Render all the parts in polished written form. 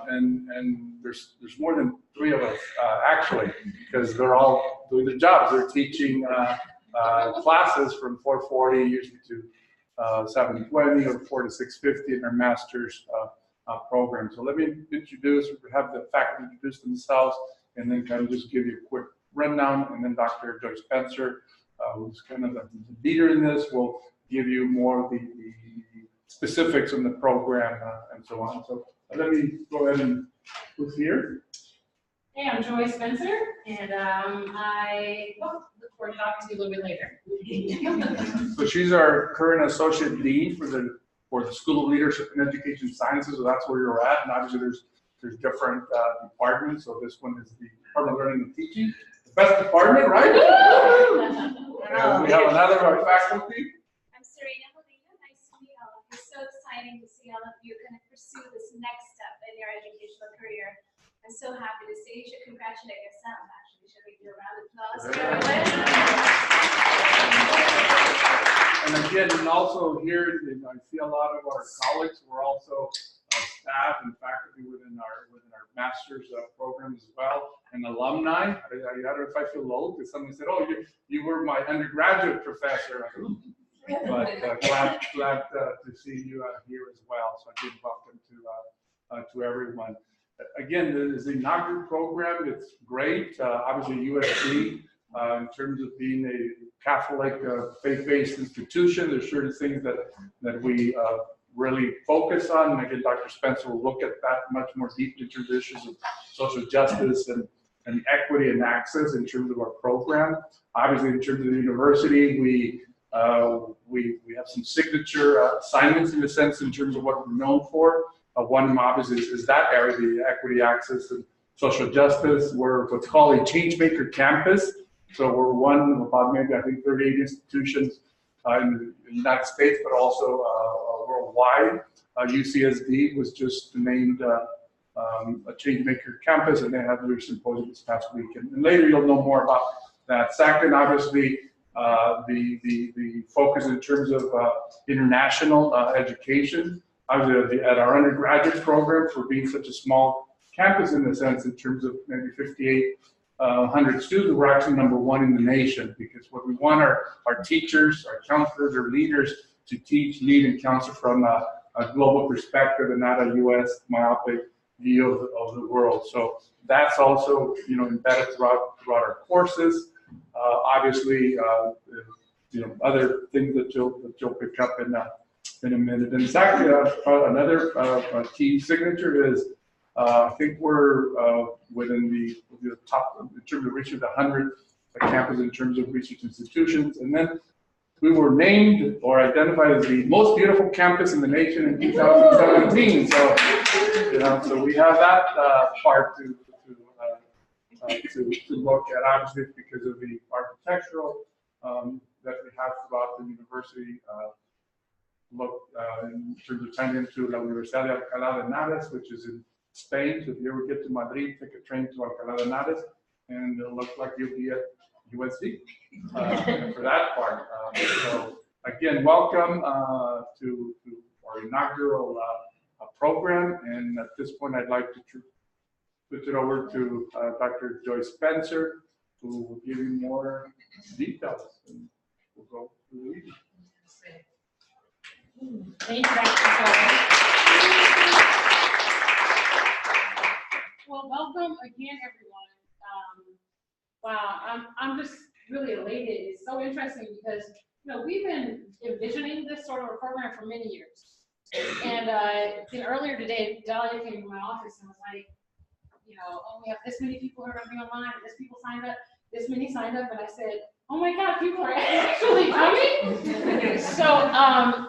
and there's more than 3 of us actually, because they're all doing their jobs. They're teaching classes from 4:40 usually to 7:20 or 4 to 6:50 in our master's program. So let me have the faculty introduce themselves, and then kind of just give you a quick rundown, and then Dr. Joyce Spencer, who's kind of the leader in this, will give you more of the specifics on the program and so on. So let me go ahead and who's here. Hey, I'm Joyce Spencer, and I look forward to talking to you a little bit later. So she's our current associate dean for the School of Leadership and Education Sciences. So that's where you're at, and obviously there's different departments. So this one is the Department of Learning and Teaching, the best department, right? And we have another of our faculty. So exciting to see all of you kind of pursue this next step in your educational career. I'm so happy to see you. Should congratulate yourself, actually. Should we do a round of applause for everyone? And again, and also here, I see a lot of our colleagues. We're also staff and faculty within our master's program as well, and alumni. I don't know if I feel old because someone said, "Oh, you were my undergraduate professor." But glad to see you here as well. So again, welcome to everyone. Again, this is the inaugural program. It's great. Obviously, USD in terms of being a Catholic faith-based institution, there's certain things that we really focus on. And again, Dr. Spencer will look at that much more deeply in terms of issues of social justice and equity and access in terms of our program. Obviously, in terms of the university, we have some signature assignments in a sense in terms of what we're known for. One of them obviously is that area, the equity, access, and social justice. We're what's called a changemaker campus. So we're one of about maybe I think 38 institutions in the United States, but also worldwide. UCSD was just named a changemaker campus, and they had their symposium this past week. And later you'll know more about that. Second, obviously, the focus in terms of international education. Obviously, at our undergraduate program, for being such a small campus in a sense, in terms of maybe 5,800 students, we're actually #1 in the nation, because what we want are our teachers, our counselors, our leaders to teach, lead, and counsel from a global perspective and not a U.S. myopic view of the world. So that's also embedded throughout our courses. Obviously, other things that you'll pick up in a minute. And exactly another key signature is I think we're within the top in terms of reaching the 100 campus in terms of research institutions. And then we were named or identified as the most beautiful campus in the nation in 2017. So so we have that part to look at, obviously, because of the architectural that we have throughout the university. In terms of tying into La Universidad de Alcalá de Henares, which is in Spain. So if you ever get to Madrid, take a train to Alcalá de Henares, and it'll look like you'll be at USD for that part. So again, welcome to our inaugural program. And at this point, I'd like to switch it over to Dr. Joyce Spencer, who will give you more details, and we'll go through the reading. Thank you, Dr. Well, welcome again, everyone. Wow, I'm just really elated. It's so interesting because we've been envisioning this sort of a program for many years. And earlier today, Dahlia came to my office and was like, oh, we have this many people who are going to be online, and this many signed up, and I said, oh my God, people are actually coming? So,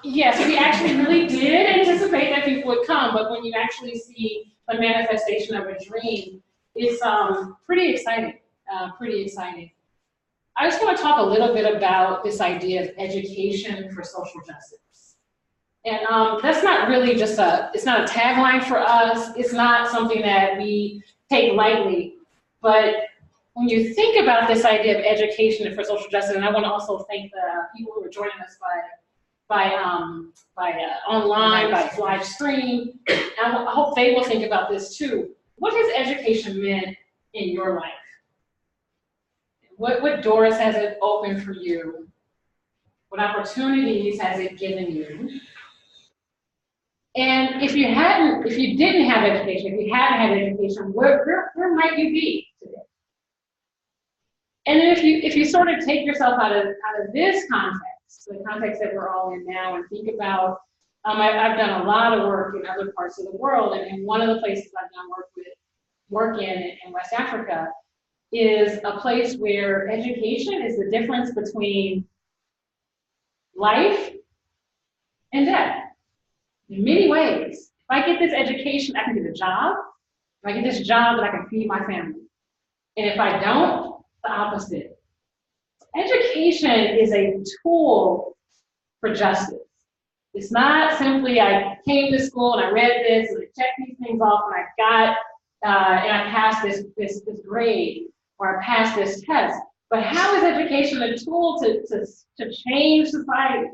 yes, we actually really did anticipate that people would come, but when you actually see a manifestation of a dream, it's pretty exciting, I just want to talk a little bit about this idea of education for social justice. And that's not really just it's not a tagline for us, it's not something that we take lightly, but when you think about this idea of education for social justice, and I want to also thank the people who are joining us by online, by live stream. And I hope they will think about this too. What has education meant in your life? What doors has it opened for you? What opportunities has it given you? And if you didn't have education, if you hadn't had education, where might you be today? And then if you sort of take yourself out of this context, the context that we're all in now, and think about, I've done a lot of work in other parts of the world, and one of the places I've done work in West Africa is a place where education is the difference between life and death. In many ways, if I get this education, I can get a job. If I get this job, then I can feed my family. And if I don't, the opposite. Education is a tool for justice. It's not simply I came to school and I read this and I checked these things off and I got and I passed this grade or I passed this test. But how is education a tool to change society?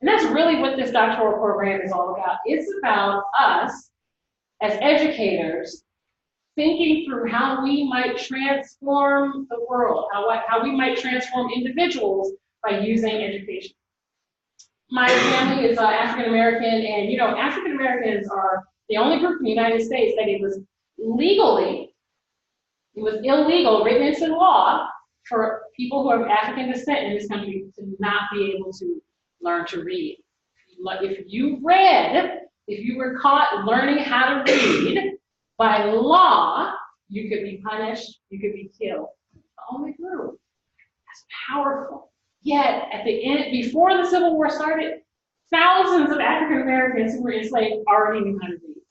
And that's really what this doctoral program is all about. It's about us as educators thinking through how we might transform the world, how we might transform individuals by using education. My family is African American, and you know, African Americans are the only group in the United States that it was illegal, written into law, for people who are of African descent in this country to not be able to learn to read. If you were caught learning how to read, by law, you could be punished, you could be killed. The only group. That's powerful. Yet, at the end, before the Civil War started, thousands of African Americans who were enslaved already knew how to read.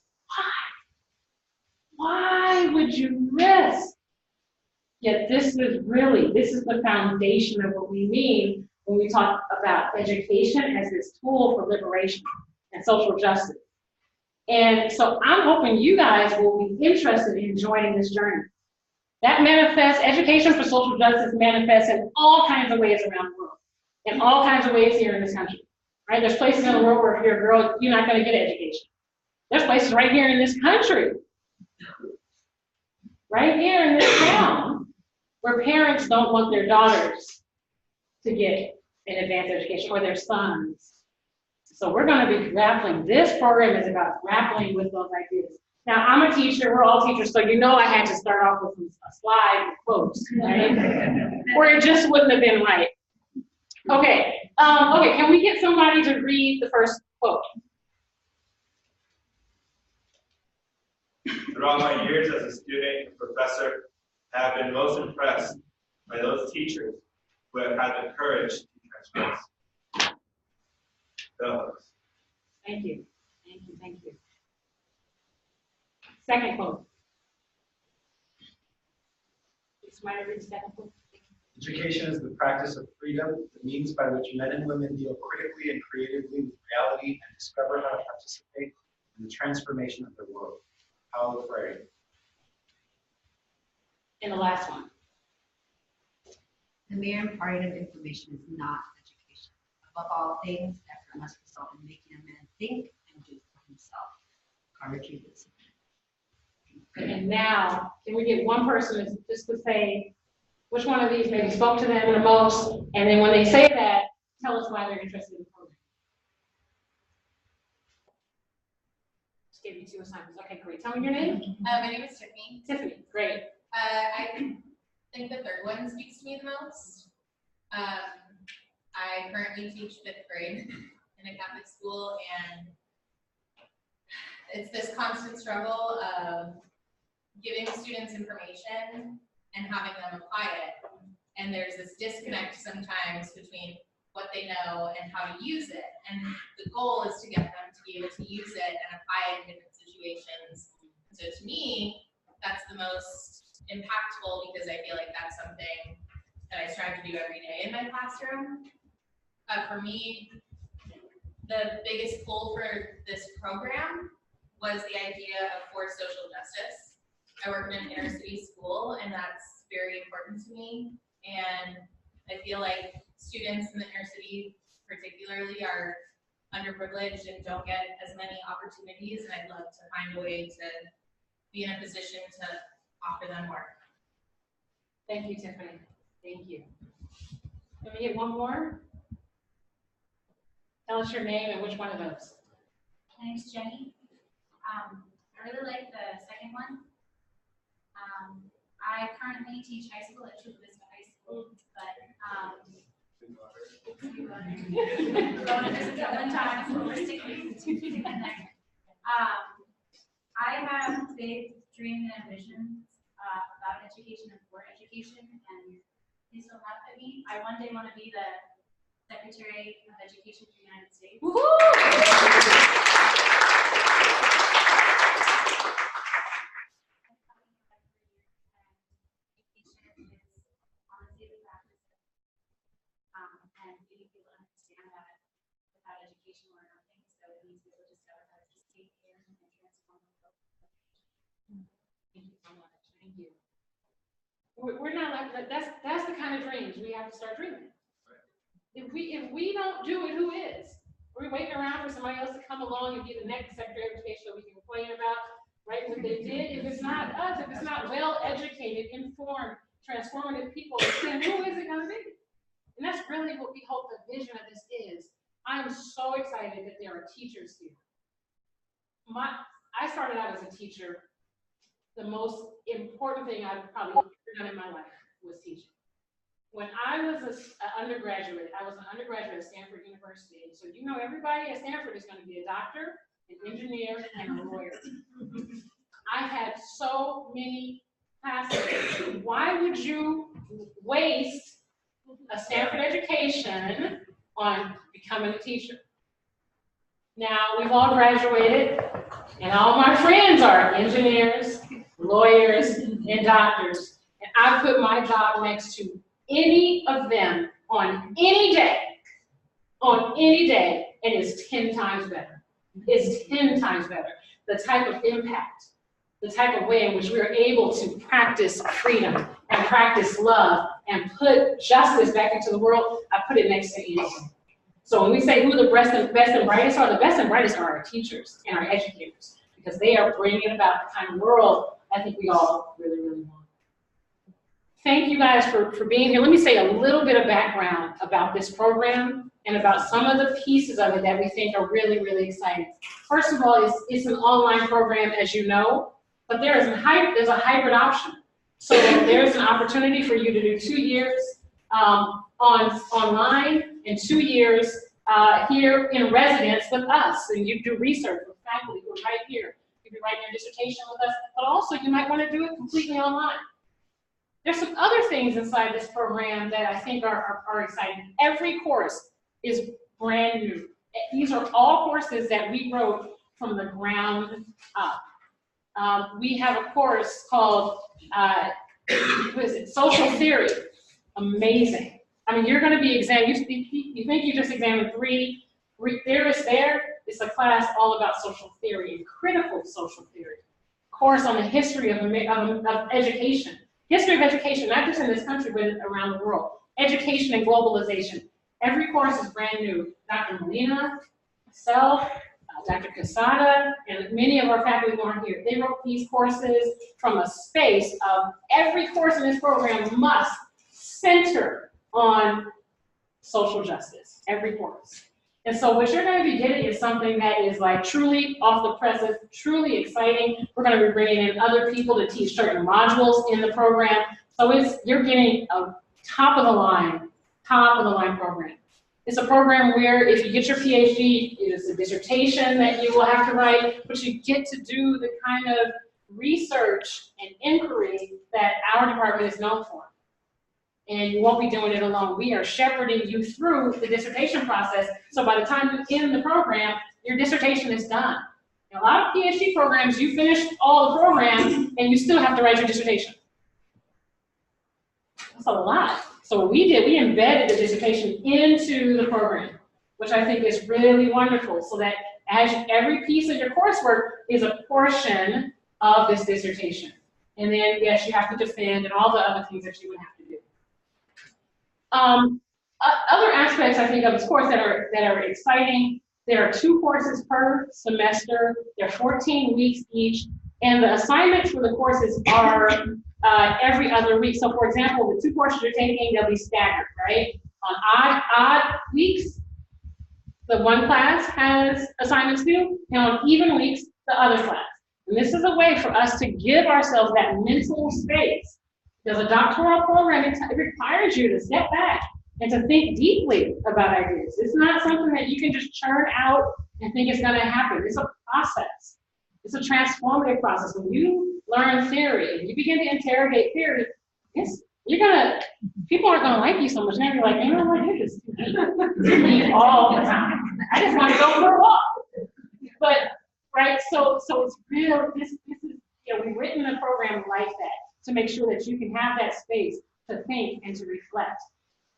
Why would you risk? Yet this is the foundation of what we mean when we talk about education as this tool for liberation and social justice. And so I'm hoping you guys will be interested in joining this journey. That manifests, education for social justice manifests in all kinds of ways around the world, in all kinds of ways here in this country, right? There's places in the world where if you're a girl, you're not gonna get education. There's places right here in this country, right here in this town, where parents don't want their daughters to get an advanced education, or their sons. So we're going to be grappling. This program is about grappling with those ideas. Now, I'm a teacher. We're all teachers, so you know I had to start off with a slide with quotes, right? Or it just wouldn't have been right. Okay. Okay. Can we get somebody to read the first quote? Throughout my years as a student and professor, I have been most impressed by those teachers who have had the courage to transgress. Thank you. Thank you. Thank you. Second quote. Somebody read the second quote. Education is the practice of freedom, the means by which men and women deal critically and creatively with reality and discover how to participate in the transformation of their world. Paulo Freire. And the last one. The mere imparting of information is not education. Above all things, effort must result in making a man think and do for himself. Carnegie Woodson. And now, can we get one person just to say which one of these maybe spoke to them the most, and then when they say that, tell us why they're interested in the program. Just gave you 2 assignments. Okay, great. Tell me your name. My name is Tiffany. Tiffany, great. I think the third one speaks to me the most. I currently teach 5th grade in a Catholic school, and it's this constant struggle of giving students information and having them apply it. And there's this disconnect sometimes between what they know and how to use it. And the goal is to get them to be able to use it and apply it in different situations. So to me, that's the most impactful, because I feel like that's something that I strive to do every day in my classroom. For me, the biggest pull for this program was the idea of forced social justice. I work in an inner city school, and that's very important to me. And I feel like students in the inner city particularly are underprivileged and don't get as many opportunities, and I'd love to find a way to be in a position to offer them more. Thank you, Tiffany. Thank you. Let me get one more. Tell us your name and which one of those. My name's Jenny. I really like the second one. I currently teach high school at Chula Vista High School, but going to visit that one time, so we're sticking in there. I have big dreams and ambitions about education and for education, and please don't laugh at me. I one day want to be the Secretary of Education for the United States. And getting people to understand that without education, we're nothing. So we need to be able to discover how to just take care and transform the world. Thank you so much. Thank you. We're not like that's the kind of dreams we have to start dreaming. If we don't do it, who is? We're waiting around for somebody else to come along and be the next Secretary of Education that we can complain about, right? What they did. If it's not us, if it's not well educated, informed, transformative people, then who is it going to be? And that's really what we hope the vision of this is. I'm so excited that there are teachers here. I started out as a teacher. The most important thing I've probably ever done in my life was teaching. When I was an undergraduate, I was an undergraduate at Stanford University. So you know everybody at Stanford is going to be a doctor, an engineer, and a lawyer. I had so many classes. Why would you waste a Stanford education on becoming a teacher? Now we've all graduated, and all my friends are engineers, lawyers, and doctors, and I put my job next to any of them on any day, and it's 10 times better. It's 10 times better. The type of impact, the type of way in which we are able to practice freedom and practice love and put justice back into the world, I put it next to anything. So when we say who the best and brightest are, the best and brightest are our teachers and our educators, because they are bringing about the kind of world I think we all really, really want. Thank you guys for being here. Let me say a little bit of background about this program and about some of the pieces of it that we think are really, really exciting. First of all, it's an online program, as you know, but there's a hybrid option. So there's an opportunity for you to do 2 years online and 2 years here in residence with us. And you do research with faculty who are right here. You can write your dissertation with us, but also you might want to do it completely online. There's some other things inside this program that I think are exciting. Every course is brand new. These are all courses that we wrote from the ground up. We have a course called, what is it, Social Theory. Amazing. I mean, you're going to be examining, you think you just examined three theorists there? It's a class all about social theory and critical social theory. Course on the history of education. History of education, not just in this country, but around the world. Education and globalization. Every course is brand new. Dr. Molina, myself, Dr. Casada, and many of our faculty who aren't here, they wrote these courses from a space of every course in this program must center on social justice, every course. And so what you're going to be getting is something that is like truly off the presses, truly exciting. We're going to be bringing in other people to teach certain modules in the program. So you're getting a top of the line program. It's a program where if you get your PhD, it is a dissertation that you will have to write, but you get to do the kind of research and inquiry that our department is known for. And you won't be doing it alone. We are shepherding you through the dissertation process. So by the time you end the program, your dissertation is done. In a lot of PhD programs, you finish all the program and you still have to write your dissertation. That's a lot. So what we did, we embedded the dissertation into the program, which I think is really wonderful, so that as every piece of your coursework is a portion of this dissertation. And then, yes, you have to defend and all the other things that you would have to do. Other aspects, I think, of this course that are exciting, There are 2 courses per semester. They're 14 weeks each. And the assignments for the courses are every other week. So for example, the 2 courses you're taking, they'll be staggered, right? On odd weeks, the one class has assignments due, and on even weeks, the other class. And this is a way for us to give ourselves that mental space. Because a doctoral program, it requires you to step back and to think deeply about ideas. It's not something that you can just churn out and think it's gonna happen. It's a process. It's a transformative process. When you learn theory, and you begin to interrogate theory, people aren't gonna like you so much. Now you're like, you know what, you're just too deep all the time. I just wanna go for a walk. But, right, so it's real, this is, we've written the program like that to make sure that you can have that space to think and to reflect.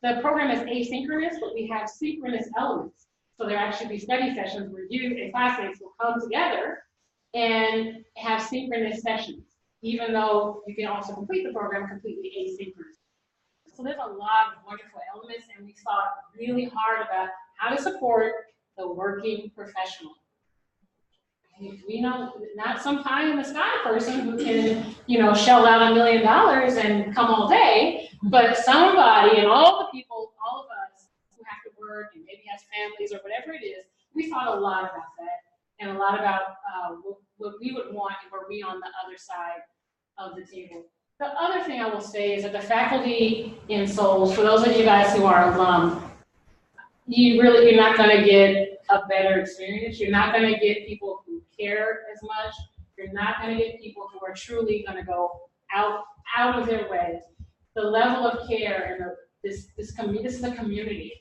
The program is asynchronous, but we have synchronous elements. So there actually be study sessions where you and classmates will come together and have synchronous sessions, even though you can also complete the program completely asynchronous. So there's a lot of wonderful elements, and we thought really hard about how to support the working professional. We know not some pie in the sky person who can, shell out $1 million and come all day, but somebody and all the people, all of us who have to work and maybe has families or whatever it is, we thought a lot about that and a lot about what we would want if we're on the other side of the table. The other thing I will say is that the faculty in Souls, for those of you guys who are alum, you're not going to get a better experience. You're not going to get people who care as much. You're not going to get people who are truly going to go out of their way. The level of care and this is a community.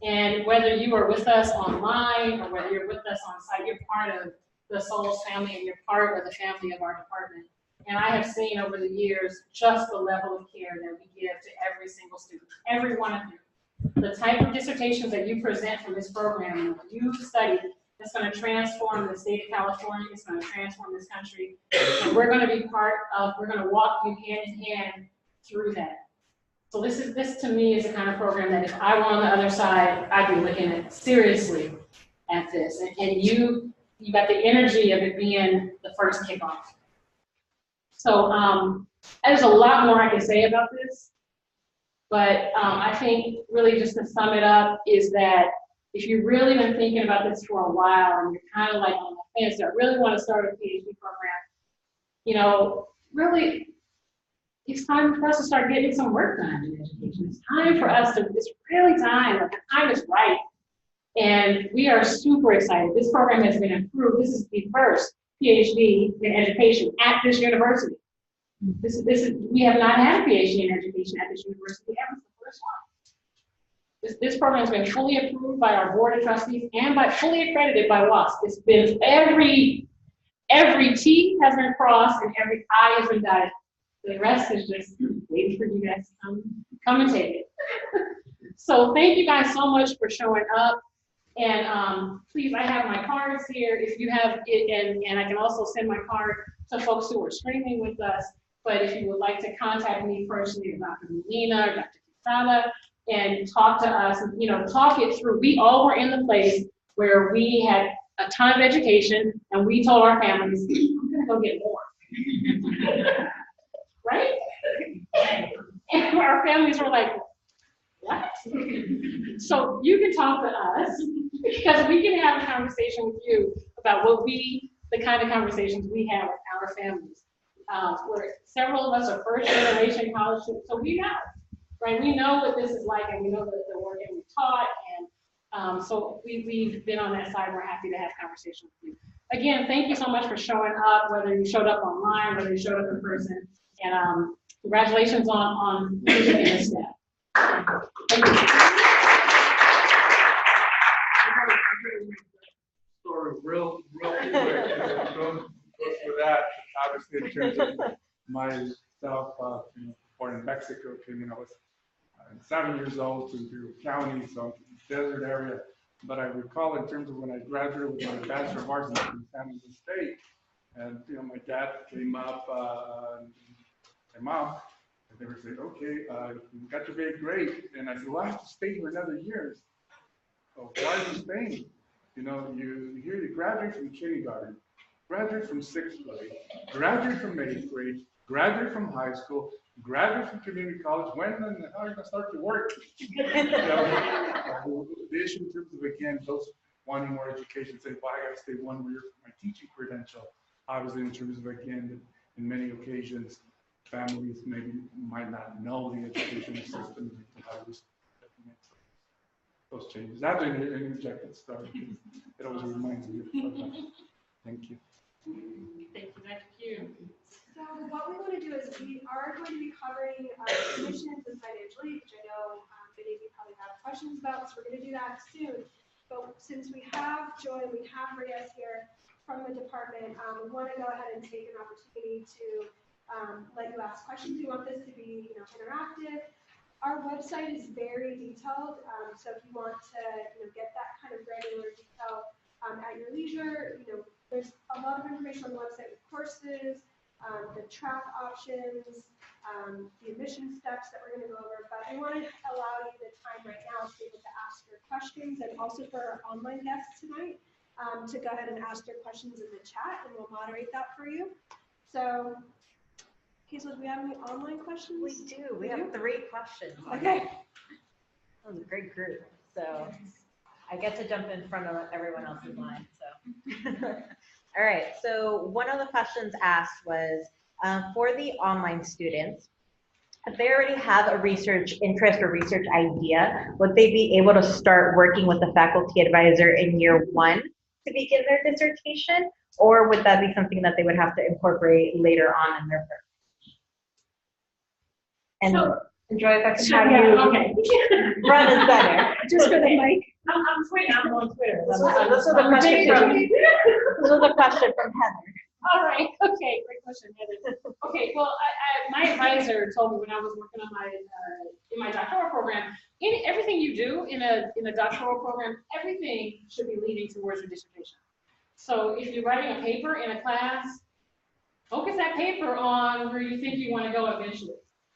And whether you are with us online or whether you're with us on site, you're part of the Souls family and you're part of the family of our department. And I have seen over the years just the level of care that we give to every single student, every one of you. The type of dissertations that you present from this program, you study, that's going to transform the state of California, it's going to transform this country, and we're going to be we're going to walk you hand in hand through that. So this to me is the kind of program that if I were on the other side, I'd be looking at seriously at this. And you got the energy of it being the first kickoff. So there's a lot more I can say about this. But I think really just to sum it up is that if you've really been thinking about this for a while and you're kind of like on the fence, I really want to start a PhD program, really, it's time for us to start getting some work done in education. It's time for us it's really time, the time is right. And we are super excited. This program has been approved. This is the first PhD in education at this university. We have not had a PhD in education at this university ever for the first one. This program has been fully approved by our board of trustees and fully accredited by WASP. It's been every T has been crossed and every I has been dotted. The rest is just waiting for you guys to come and take it. So thank you guys so much for showing up. And please, I have my cards here. If you have it, and I can also send my card to folks who are streaming with us. But if you would like to contact me personally, Dr. Molina or Dr. Quesada, and talk to us, talk it through. We all were in the place where we had a ton of education, and we told our families, I'm gonna go get more. Right? And our families were like, what? So you can talk to us, because we can have a conversation with you about the kind of conversations we have with our families. Where several of us are first generation college students, so we know, right? We know what this is like, and we know the work that we've taught, and so we've been on that side. We're happy to have conversations with you. Again, thank you so much for showing up, whether you showed up online, whether you showed up in person, and congratulations on being a step. Thank you. Story real quick. Go for that. Obviously, in terms of myself, born in Mexico, I was 7 years old to county, so desert area. But I recall in terms of when I graduated with my Bachelor of Arts in San Jose State, and my dad came up, my mom, and they were saying, okay, you got your grade great. And I said, well, I have to stay here another year. So why are you staying? You know, you hear you graduate from kindergarten, graduate from 6th grade, graduate from 8th grade, graduate from high school, graduate from community college. When and how are you going to start to work? You know, the issue in terms of, again, those wanting more education, say, well, I got to stay 1 year for my teaching credential. Obviously, in terms of, again, in many occasions, families maybe might not know the education system and how to those changes. I have to interject at the start. It always reminds me of that. Thank you. Thank you, Dr. Q. So what we want to do is we are going to be covering admissions and financial aid, which I know many of you probably have questions about, so we're going to do that soon. But since we have Joy and we have Reyes here from the department, we want to go ahead and take an opportunity to let you ask questions. We want this to be, interactive. Our website is very detailed, so if you want to, get that kind of granular detail at your leisure, there's a lot of information on the website with courses, the track options, the admission steps that we're going to go over. But we want to allow you the time right now to be able to ask your questions, and also for our online guests tonight to go ahead and ask their questions in the chat, and we'll moderate that for you. So. Hazel, do we have any online questions? We do. We have 3 questions. Okay. That was a great group. So I get to jump in front of everyone else in line. So, all right. So one of the questions asked was for the online students, if they already have a research interest or research idea, would they be able to start working with the faculty advisor in year 1 to begin their dissertation? Or would that be something that they would have to incorporate later on in their program? And Joy, if I can have you run and center. Just for the mic. I'm Twitter. I'm on Twitter. This was a question from Heather. All right. Okay. Great question, Heather. Okay. Well, my advisor told me when I was working on my doctoral program, everything you do in a doctoral program, everything should be leading towards your dissertation. So if you're writing a paper in a class, focus that paper on where you think you want to go eventually.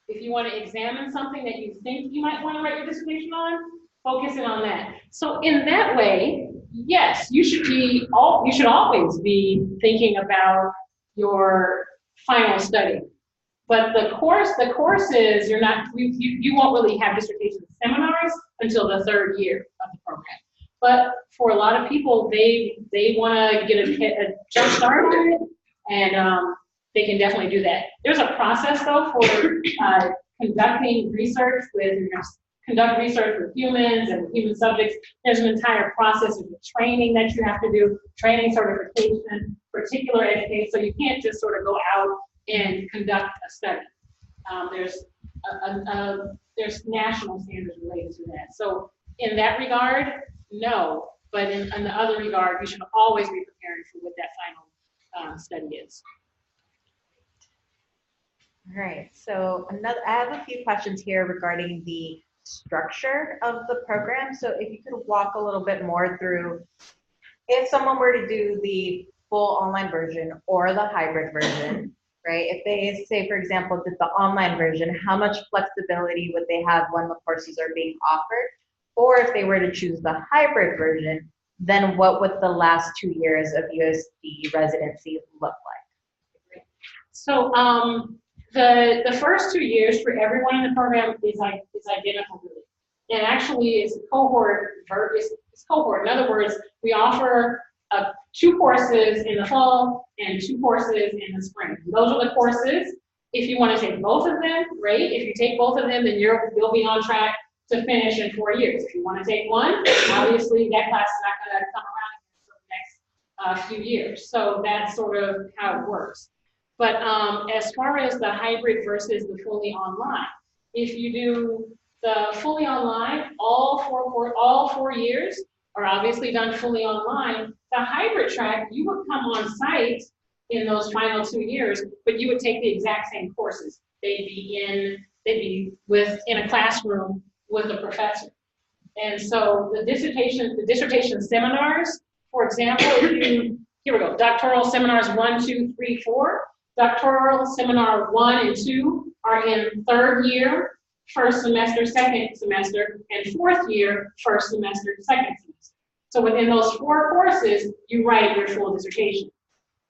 If you want to examine something that you think you might want to write your dissertation on, focus it on that. So in that way, yes, you should always be thinking about your final study. But the courses, you won't really have dissertation seminars until the 3rd year of the program. But for a lot of people, they want to get a jump start on it, and they can definitely do that. There's a process though for conducting research conduct research with humans and with human subjects. There's an entire process of training that you have to do, training, certification, particular education. So you can't just sort of go out and conduct a study. There's national standards related to that. So in that regard, no. But in the other regard, you should always be preparing for what that final study is. All right, so I have a few questions here regarding the structure of the program. So if you could walk a little bit more through, if someone were to do the full online version or the hybrid version, right? If they say, for example, did the online version, how much flexibility would they have when the courses are being offered? Or if they were to choose the hybrid version, then what would the last 2 years of USD residency look like? So the first 2 years for everyone in the program is identical, really. And actually, it's cohort. It's cohort. In other words, we offer 2 courses in the fall and 2 courses in the spring. Those are the courses. If you want to take both of them, great. If you take both of them, then you'll be on track to finish in 4 years. If you want to take one, obviously that class is not going to come around for the next few years. So that's sort of how it works. But as far as the hybrid versus the fully online, if you do the fully online, all four years are obviously done fully online. The hybrid track, you would come on site in those final 2 years, but you would take the exact same courses. They'd be in a classroom with a professor. And so the dissertation seminars, for example, here we go, doctoral seminars 1, 2, 3, 4. Doctoral seminar 1 and 2 are in 3rd year, 1st semester, 2nd semester, and 4th year, 1st semester, 2nd semester. So within those 4 courses, you write your full dissertation.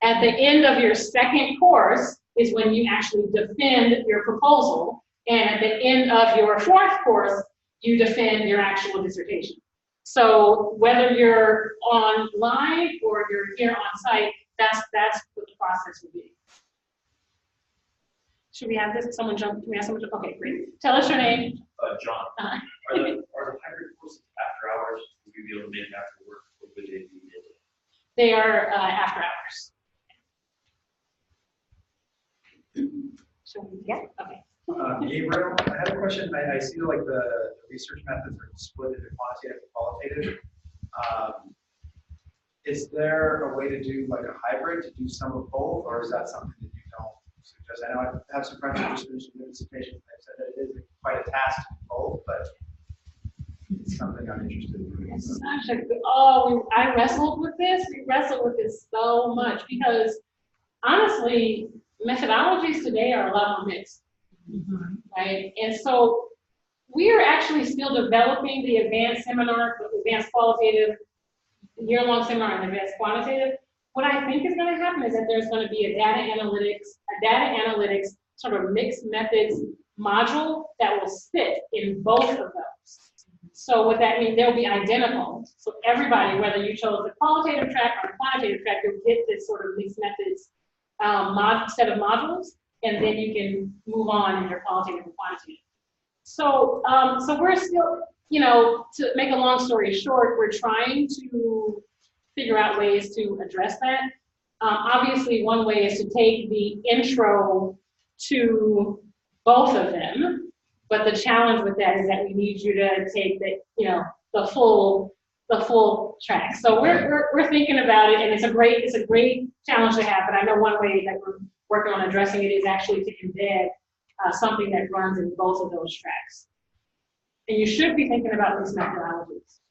At the end of your second course is when you actually defend your proposal. And at the end of your 4th course, you defend your actual dissertation. So whether you're online or you're here on site, that's what the process will be. Should we have this? Someone jump? Can we have someone jump? Okay, great. Tell us your name. John. Uh-huh. Are the hybrid courses after hours? Will you be able to make it after work? Or would they be midday? They are after hours. Yeah. Okay. Gabriel, I had a question. I see like the research methods are split into quantitative and qualitative. Is there a way to do like a hybrid, to do some of both, or is that something that you don't suggest? I know I have some friends who just finished the dissertation. They've said that it is quite a task to do both, but it's something I'm interested in doing. It's such a good, I wrestled with this. We wrestled with this so much because honestly, methodologies today are a lot more mixed, right? And so we are actually still developing the advanced seminar, the advanced qualitative, year-long seminar and advanced quantitative. What I think is going to happen is that there's going to be a data analytics sort of mixed methods module that will sit in both of those. So what that means, they'll be identical. So everybody, whether you chose the qualitative track or the quantitative track, you'll get this sort of mixed methods set of modules, and then you can move on in your qualitative and quantitative. So, so we're still, you know, to make a long story short, we're trying to figure out ways to address that. Obviously, one way is to take the intro to both of them, but the challenge with that is that we need you to take the, you know, the full track. So we're thinking about it, and it's a great challenge to have. But I know one way that we're working on addressing it is actually to embed something that runs in both of those tracks. And you should be thinking about these methodologies.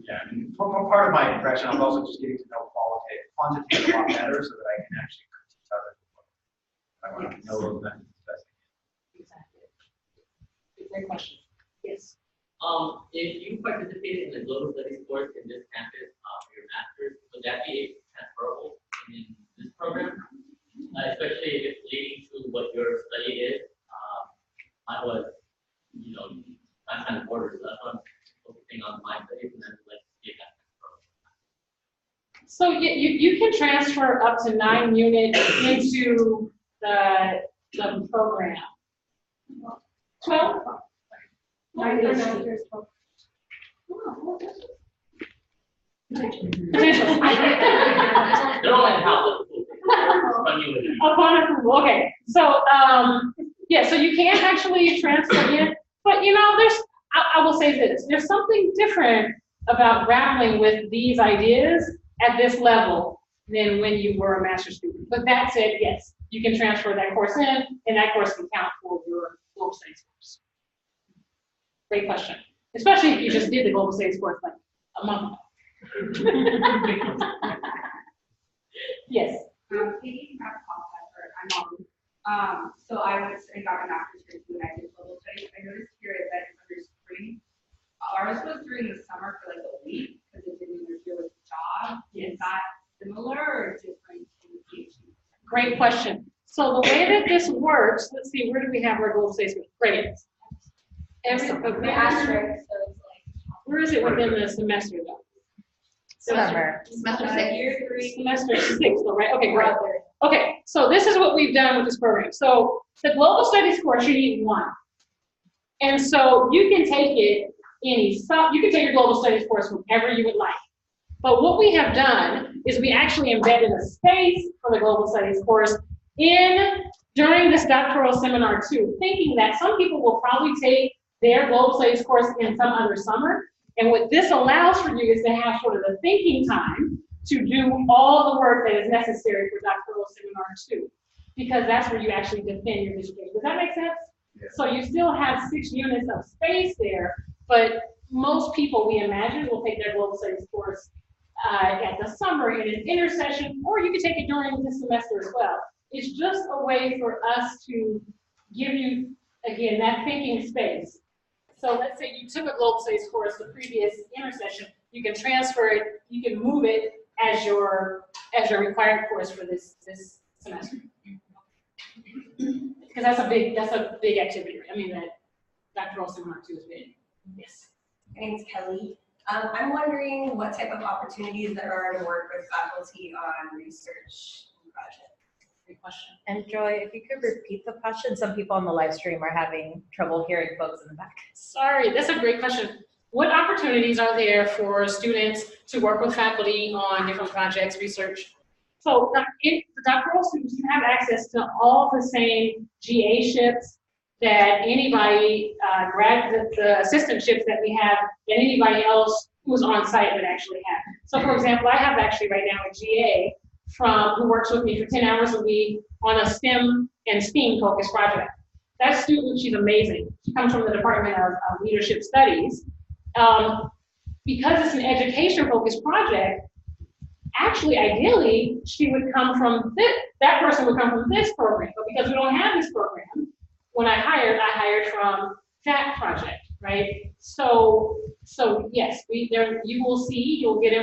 Yeah, I mean, part of my impression, I'm also just getting to know quantitative a lot better so that I can actually critique others. I want to know those methods best. Exactly. Great question. Yes. If you participated in the global studies course in this campus for your master's, would that be transferable in this program? Especially if it's leading to what your study is. I was, you know, I'm kind of bored, so that's why I'm focusing on my studies, and then like see if that transferable. So you can transfer up to 9 units into the program. 12? 9 or 9 years. Potential. They're all in house. Upon approval. Okay. So yeah, so you can actually transfer in, but you know, I will say this, there's something different about grappling with these ideas at this level than when you were a master's student. But that said, yes, you can transfer that course in, and that course can count for your global studies course. Great question. Especially if you just did the global studies course like a month ago. Yes. Katie, I'm on. So I went and got my master's degree when I did global studies. I noticed here that under spring, ours was during the summer for like a week because it didn't interfere with the job. Yes. Is that similar or different in the PhD? Great question. So the way that this works, let's see, where do we have our global studies? Great. The asterisk, so it's like. Where is it within the semester though? Summer. Semester 6, though, right? Okay, great. Okay, so this is what we've done with this program. So the global studies course, you need 1. And so you can take it you can take your global studies course whenever you would like. But what we have done is we actually embedded a space for the global studies course during this doctoral seminar too, thinking that some people will probably take their global studies course in some other summer. And what this allows for you is to have sort of the thinking time to do all the work that is necessary for doctoral seminar 2, because that's where you actually defend your dissertation. Does that make sense? Yeah. So you still have 6 units of space there, but most people, we imagine, will take their global studies course at the summer in an intersession, or you can take it during the semester as well. It's just a way for us to give you, again, that thinking space. So let's say you took a global studies course the previous intersession, you can transfer it, you can move it as your required course for this semester. Because that's a big activity. I mean, that doctoral seminar too is big. Yes. My name's Kelly. I'm wondering what type of opportunities there are to work with faculty on research projects. Great question. And Joy, if you could repeat the question, some people on the live stream are having trouble hearing folks in the back. Sorry, that's a great question. What opportunities are there for students to work with faculty on different projects, research? So in the doctoral students, you have access to all the same GA-ships that anybody, the assistantships that we have, that anybody else who's on site would actually have. So for example, I have actually right now a GA who works with me for 10 hours a week on a STEM and STEAM focused project. That student, she's amazing. She comes from the Department of Leadership Studies. Because it's an education focused project, actually, ideally, she would come from that person would come from this program, but because we don't have this program, when I hired from that project, right? So yes, you'll get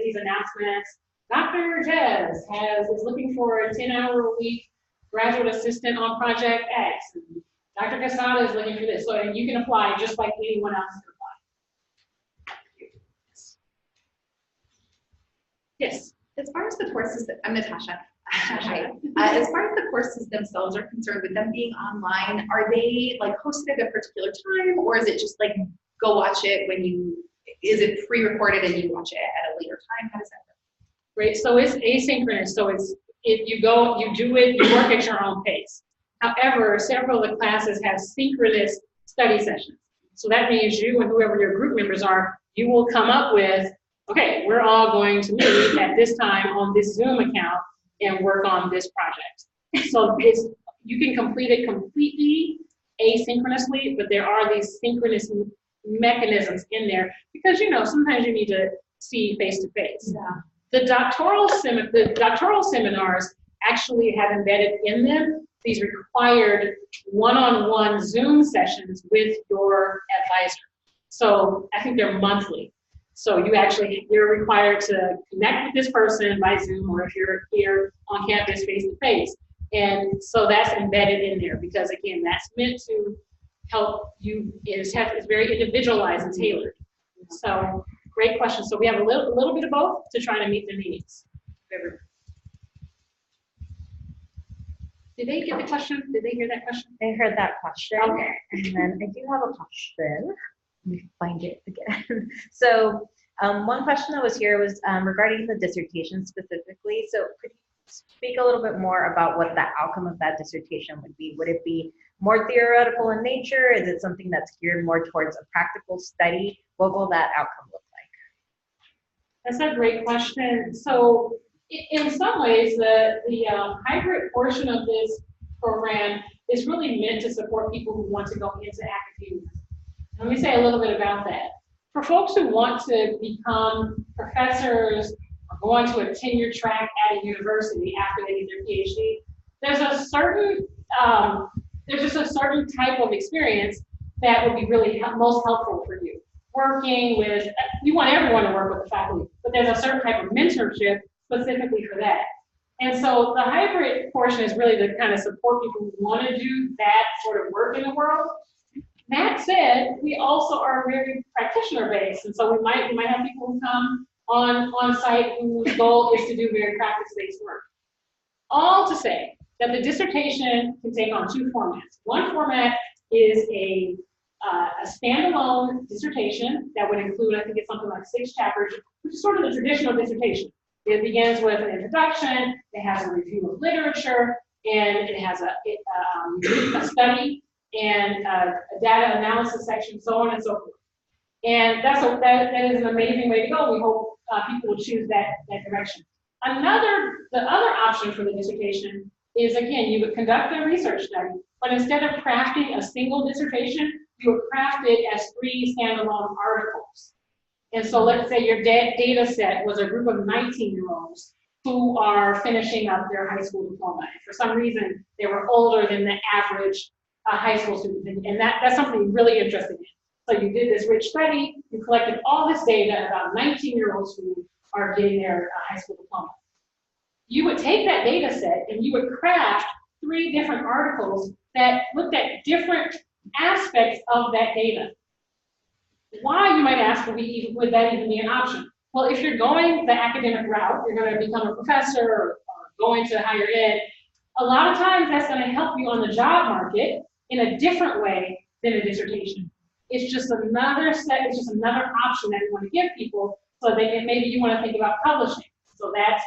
these announcements. Dr. Jez is looking for a 10-hour-a-week graduate assistant on Project X. And Dr. Casada is looking for this. So and you can apply just like anyone else can apply. Yes. As far as the courses, I'm Natasha. Hi. As far as the courses themselves are concerned, with them being online, are they like hosted at a particular time, or is it just like go watch it is it pre-recorded and you watch it at a later time? How does that work? Great. So it's asynchronous. So you work at your own pace. However, several of the classes have synchronous study sessions. So that means you and whoever your group members are, you will come up with, okay, we're all going to meet at this time on this Zoom account and work on this project. So you can complete it completely asynchronously, but there are these synchronous mechanisms in there because, sometimes you need to see face to face. The doctoral seminars actually have embedded in them these required one-on-one Zoom sessions with your advisor. So I think they're monthly. So you're required to connect with this person by Zoom, or if you're here on campus face-to-face. And so that's embedded in there because, again, that's meant to help you. It's very individualized and tailored. So great question. So we have a little bit of both to try to meet the needs. Did they get the question? Did they hear that question? They heard that question. Okay. And then I do have a question. Let me find it again. So one question that was here was regarding the dissertation specifically. So could you speak a little bit more about what the outcome of that dissertation would be? Would it be more theoretical in nature? Is it something that's geared more towards a practical study? What will that outcome look like? That's a great question. So in some ways, the hybrid portion of this program is really meant to support people who want to go into academia. Let me say a little bit about that. For folks who want to become professors or go on to a tenured track at a university after they get their PhD, there's just a certain type of experience that would be really most helpful for you. Working with, we want everyone to work with the faculty, but there's a certain type of mentorship specifically for that. And so the hybrid portion is really to kind of support people who want to do that sort of work in the world. That said, we also are very practitioner-based, and so we might have people who come on site whose goal is to do very practice-based work. All to say that the dissertation can take on two formats. One format is a standalone dissertation that would include, I think it's something like 6 chapters, which is sort of the traditional dissertation. It begins with an introduction, it has a review of literature, and it has a study and a data analysis section, so on and so forth. And that is an amazing way to go. We hope people will choose that direction. The other option for the dissertation is, again, you would conduct a research study, but instead of crafting a single dissertation, you would craft it as 3 standalone articles. And so let's say your data set was a group of 19-year-olds who are finishing up their high school diploma. And for some reason, they were older than the average high school student. And that's something really interesting. So you did this rich study, you collected all this data about 19-year-olds who are getting their high school diploma. You would take that data set and you would craft 3 different articles that looked at different aspects of that data. Why, you might ask, would that even be an option? Well, if you're going the academic route, you're going to become a professor or go into higher ed, a lot of times that's going to help you on the job market in a different way than a dissertation. It's just another step, it's just another option that you want to give people so that maybe you want to think about publishing. So that's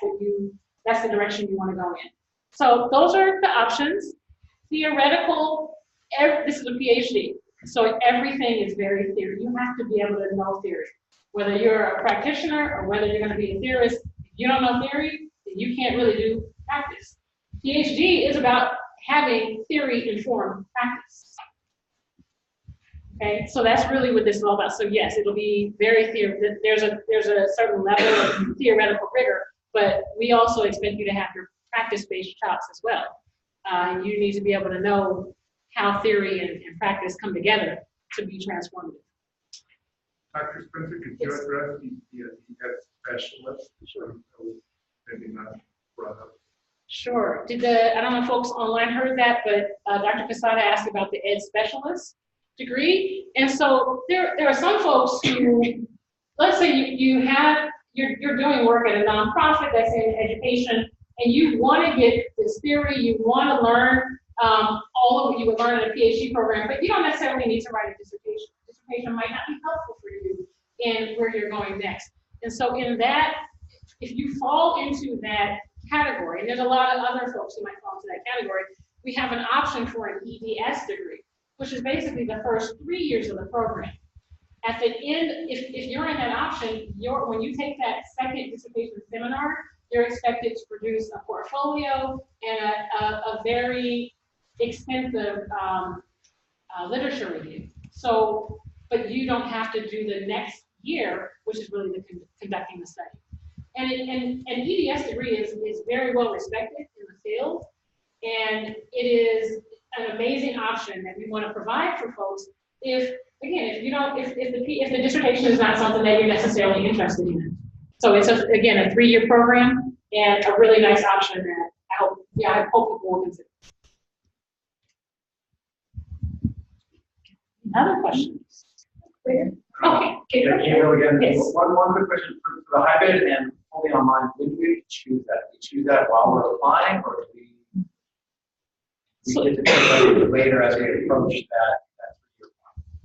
the direction you want to go in. So those are the options. Theoretical, this is a PhD. So everything is very theory. You have to be able to know theory. Whether you're a practitioner or whether you're going to be a theorist, if you don't know theory, then you can't really do practice. PhD is about having theory-informed practice. Okay, so that's really what this is all about. So yes, it'll be very theoretical. There's a certain level of theoretical rigor, but we also expect you to have your practice-based chops as well. You need to be able to know how theory and practice come together to be transformative. Dr. Spencer, could you address the specialist? Maybe not brought up. Sure. I don't know if folks online heard that, but Dr. Casada asked about the ed specialist degree. And so there are some folks who, let's say you're doing work at a nonprofit that's in education, and you want to get this theory, you want to learn all of what you would learn in a PhD program, but you don't necessarily need to write a dissertation. Dissertation might not be helpful for you in where you're going next. And so in that, if you fall into that category, and there's a lot of other folks who might fall into that category, we have an option for an EDS degree, which is basically the first 3 years of the program. At the end, if you're in that option, when you take that second dissertation seminar, you're expected to produce a portfolio and a very extensive literature review. So, but you don't have to do the next year, which is really conducting the study. And an EDS degree is very well respected in the field, and it is an amazing option that we want to provide for folks if the dissertation is not something that you're necessarily interested in. So it's again a 3-year program and a really nice option that I hope people will consider. Other questions? Okay. Yes. Yes. One quick question for the hybrid and fully online. When do we choose that? Do we choose that while we're applying, or do we get to do it later as we approach that?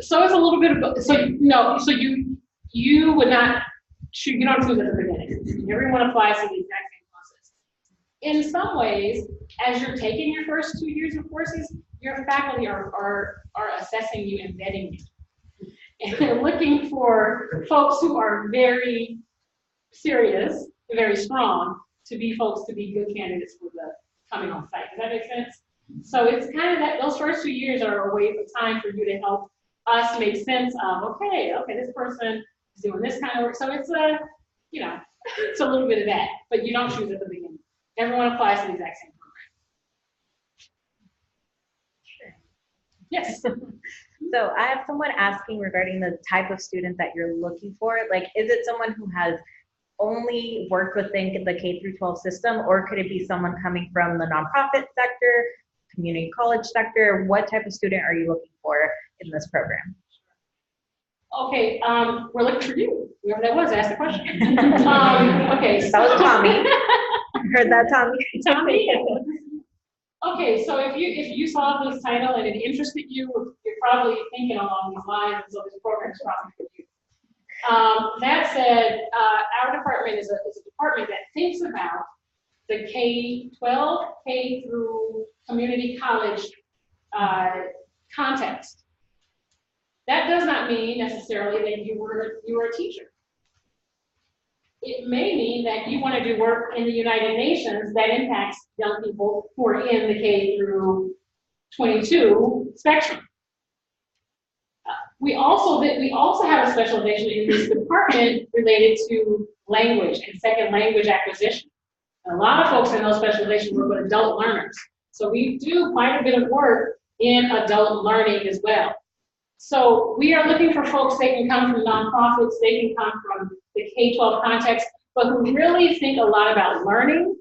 So it's a little bit of both. So no, so you would not choose, you don't choose at the beginning. Everyone applies to the exact same process. In some ways, as you're taking your first 2 years of courses, your faculty are assessing you and vetting you. And they're looking for folks who are very serious, very strong, to be good candidates for the coming on site. Does that make sense? So it's kind of that those first 2 years are a way of time for you to help us make sense of, okay, this person is doing this kind of work. So it's it's a little bit of that, but you don't choose at the beginning. Everyone applies to the exact same program. Sure. Yes. So I have someone asking regarding the type of student that you're looking for. Like, is it someone who has only worked within the K-12 system, or could it be someone coming from the nonprofit sector, community college sector? What type of student are you looking for in this program? Okay, we're looking for you. Whoever that was, ask the question. Okay, so that was Tommy. Heard that, Tommy. Tommy. Okay, so if you saw this title and it interested you, you're probably thinking along these lines, and so this program is probably for you. That said, our department is a department that thinks about the K-12, K through community college context. That does not mean necessarily that you were a teacher. It may mean that you want to do work in the United Nations that impacts young people who are in the K through 22 spectrum. We also have a specialization in this department related to language and second language acquisition. And a lot of folks in those specializations work with adult learners. So we do quite a bit of work in adult learning as well. So we are looking for folks, they can come from nonprofits, they can come from the K-12 context, but who really think a lot about learning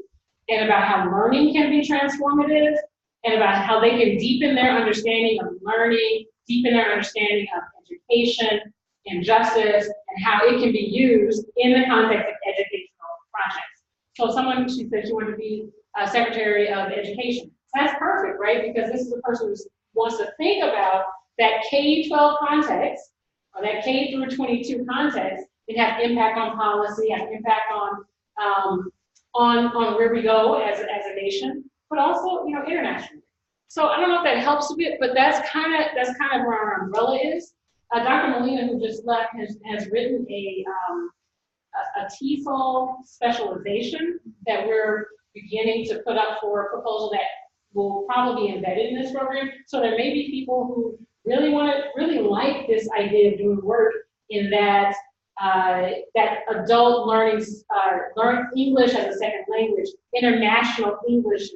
and about how learning can be transformative and about how they can deepen their understanding of learning, deepen their understanding of education and justice and how it can be used in the context of educational projects. So someone, she said she wanted to be a Secretary of Education. That's perfect, right? Because this is a person who wants to think about that K-12 context, or that K through 22 context, and have impact on policy, have impact on where we go as a nation, but also, you know, internationally. So I don't know if that helps a bit, but that's kind of where our umbrella is. Dr. Molina, who just left, has written a TESOL specialization that we're beginning to put up for a proposal that will probably be embedded in this program. So there may be people who really like this idea of doing work in that that adult learning, learn English as a second language, international Englishes,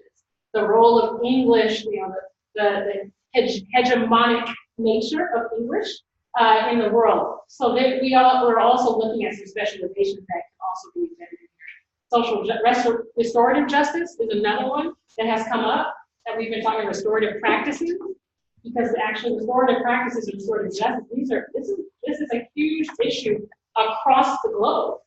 the role of English, you know, the hegemonic nature of English in the world. So that we're also looking at some specializations that can also be embedded in here. Social restorative justice is another one that has come up, that we've been talking restorative practices, because actually restorative practices and restorative justice, this is a huge issue across the globe.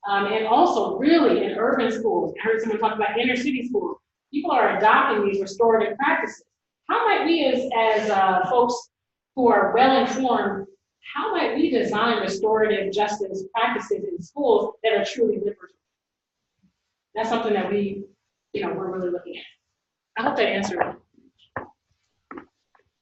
And also really in urban schools. I heard someone talk about inner city schools. People are adopting these restorative practices. How might we as folks who are well informed, how might we design restorative justice practices in schools that are truly liberatory? That's something that we're really looking at. I hope that answered it.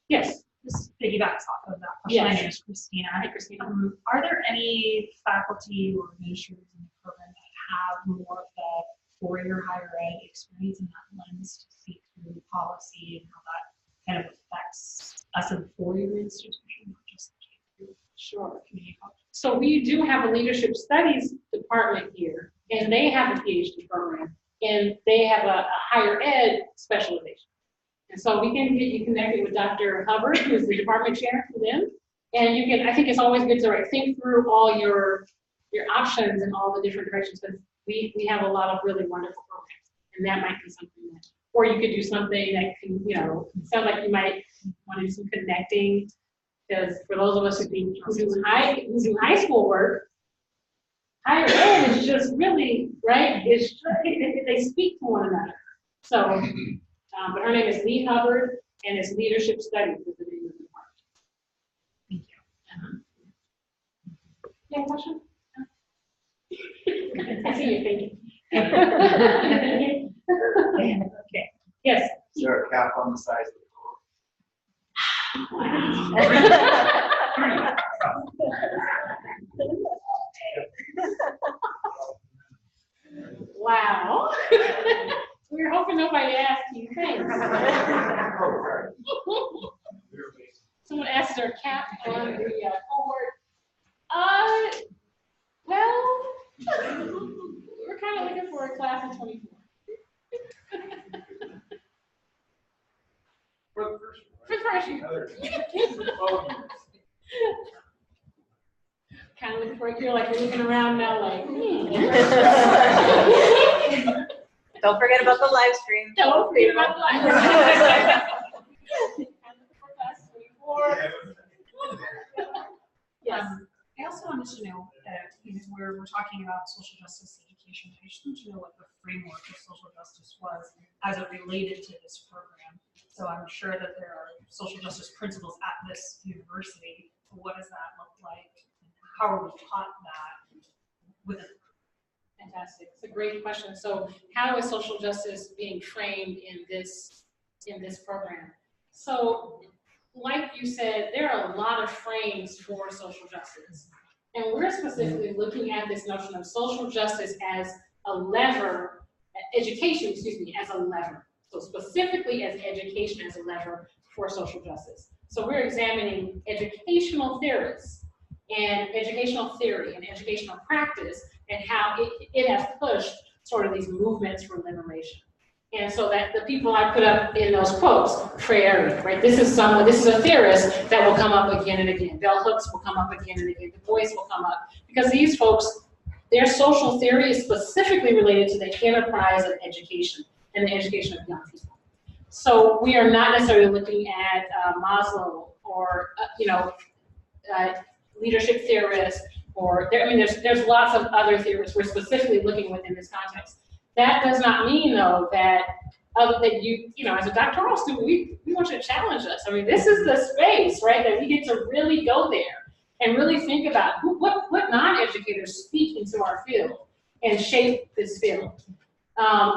Yes. This piggybacks off of that question. Yes. My name is Christina. Hi, Christina. Are there any faculty or administrators in the program that have more of the 4-year higher ed experience in that lens to speak through policy and how that kind of affects us in 4-year institution, not just the K-through? Sure. Community college? So we do have a leadership studies department here, and they have a PhD program, and they have a higher ed specialization. And so we can get you connected with Dr. Hubbard, who is the department chair for them. And you can, I think it's always good to think through all your options and all the different directions, because we have a lot of really wonderful programs, and that might be something that, or you could do something that can, sound like you might want to do some connecting, because for those of us who do high school work, higher ed is just really, right, they speak to one another. So, but her name is Lee Hubbard, and it's Leadership Studies is the name of the department. Thank you. You have a question? I see you thinking. Okay. Yes. Is there a cap on the size of Wow. We were hoping nobody asked you. Thanks. Someone asked their cap on the cohort. Well, we're kind of looking for a class of 24. For the first one. For the first year. Kind of looking for it. You're looking around now like, Don't forget about the live stream. Don't forget about the live stream. Yes. I also wanted to know that we're talking about social justice education. I just wanted to know what the framework of social justice was as it related to this program. So I'm sure that there are social justice principles at this university. What does that look like? How are we taught that within? Fantastic. It's a great question. So how is social justice being framed in this program? So like you said, there are a lot of frames for social justice. And we're specifically looking at this notion of social justice as a lever, education, as a lever. So specifically as education as a lever for social justice. So we're examining educational theorists and educational theory and educational practice and how it has pushed sort of these movements for liberation. And so that the people I put up in those quotes, Freire, right? This is a theorist that will come up again and again. Bell Hooks will come up again and again. Du Bois will come up. Because these folks, their social theory is specifically related to the enterprise of education and the education of young people. So we are not necessarily looking at Maslow or, leadership theorists, or there's lots of other theorists we're specifically looking within this context. That does not mean, though, that as a doctoral student, we want you to challenge us. I mean, this is the space, right, that we get to really go there and really think about what non-educators speak into our field and shape this field.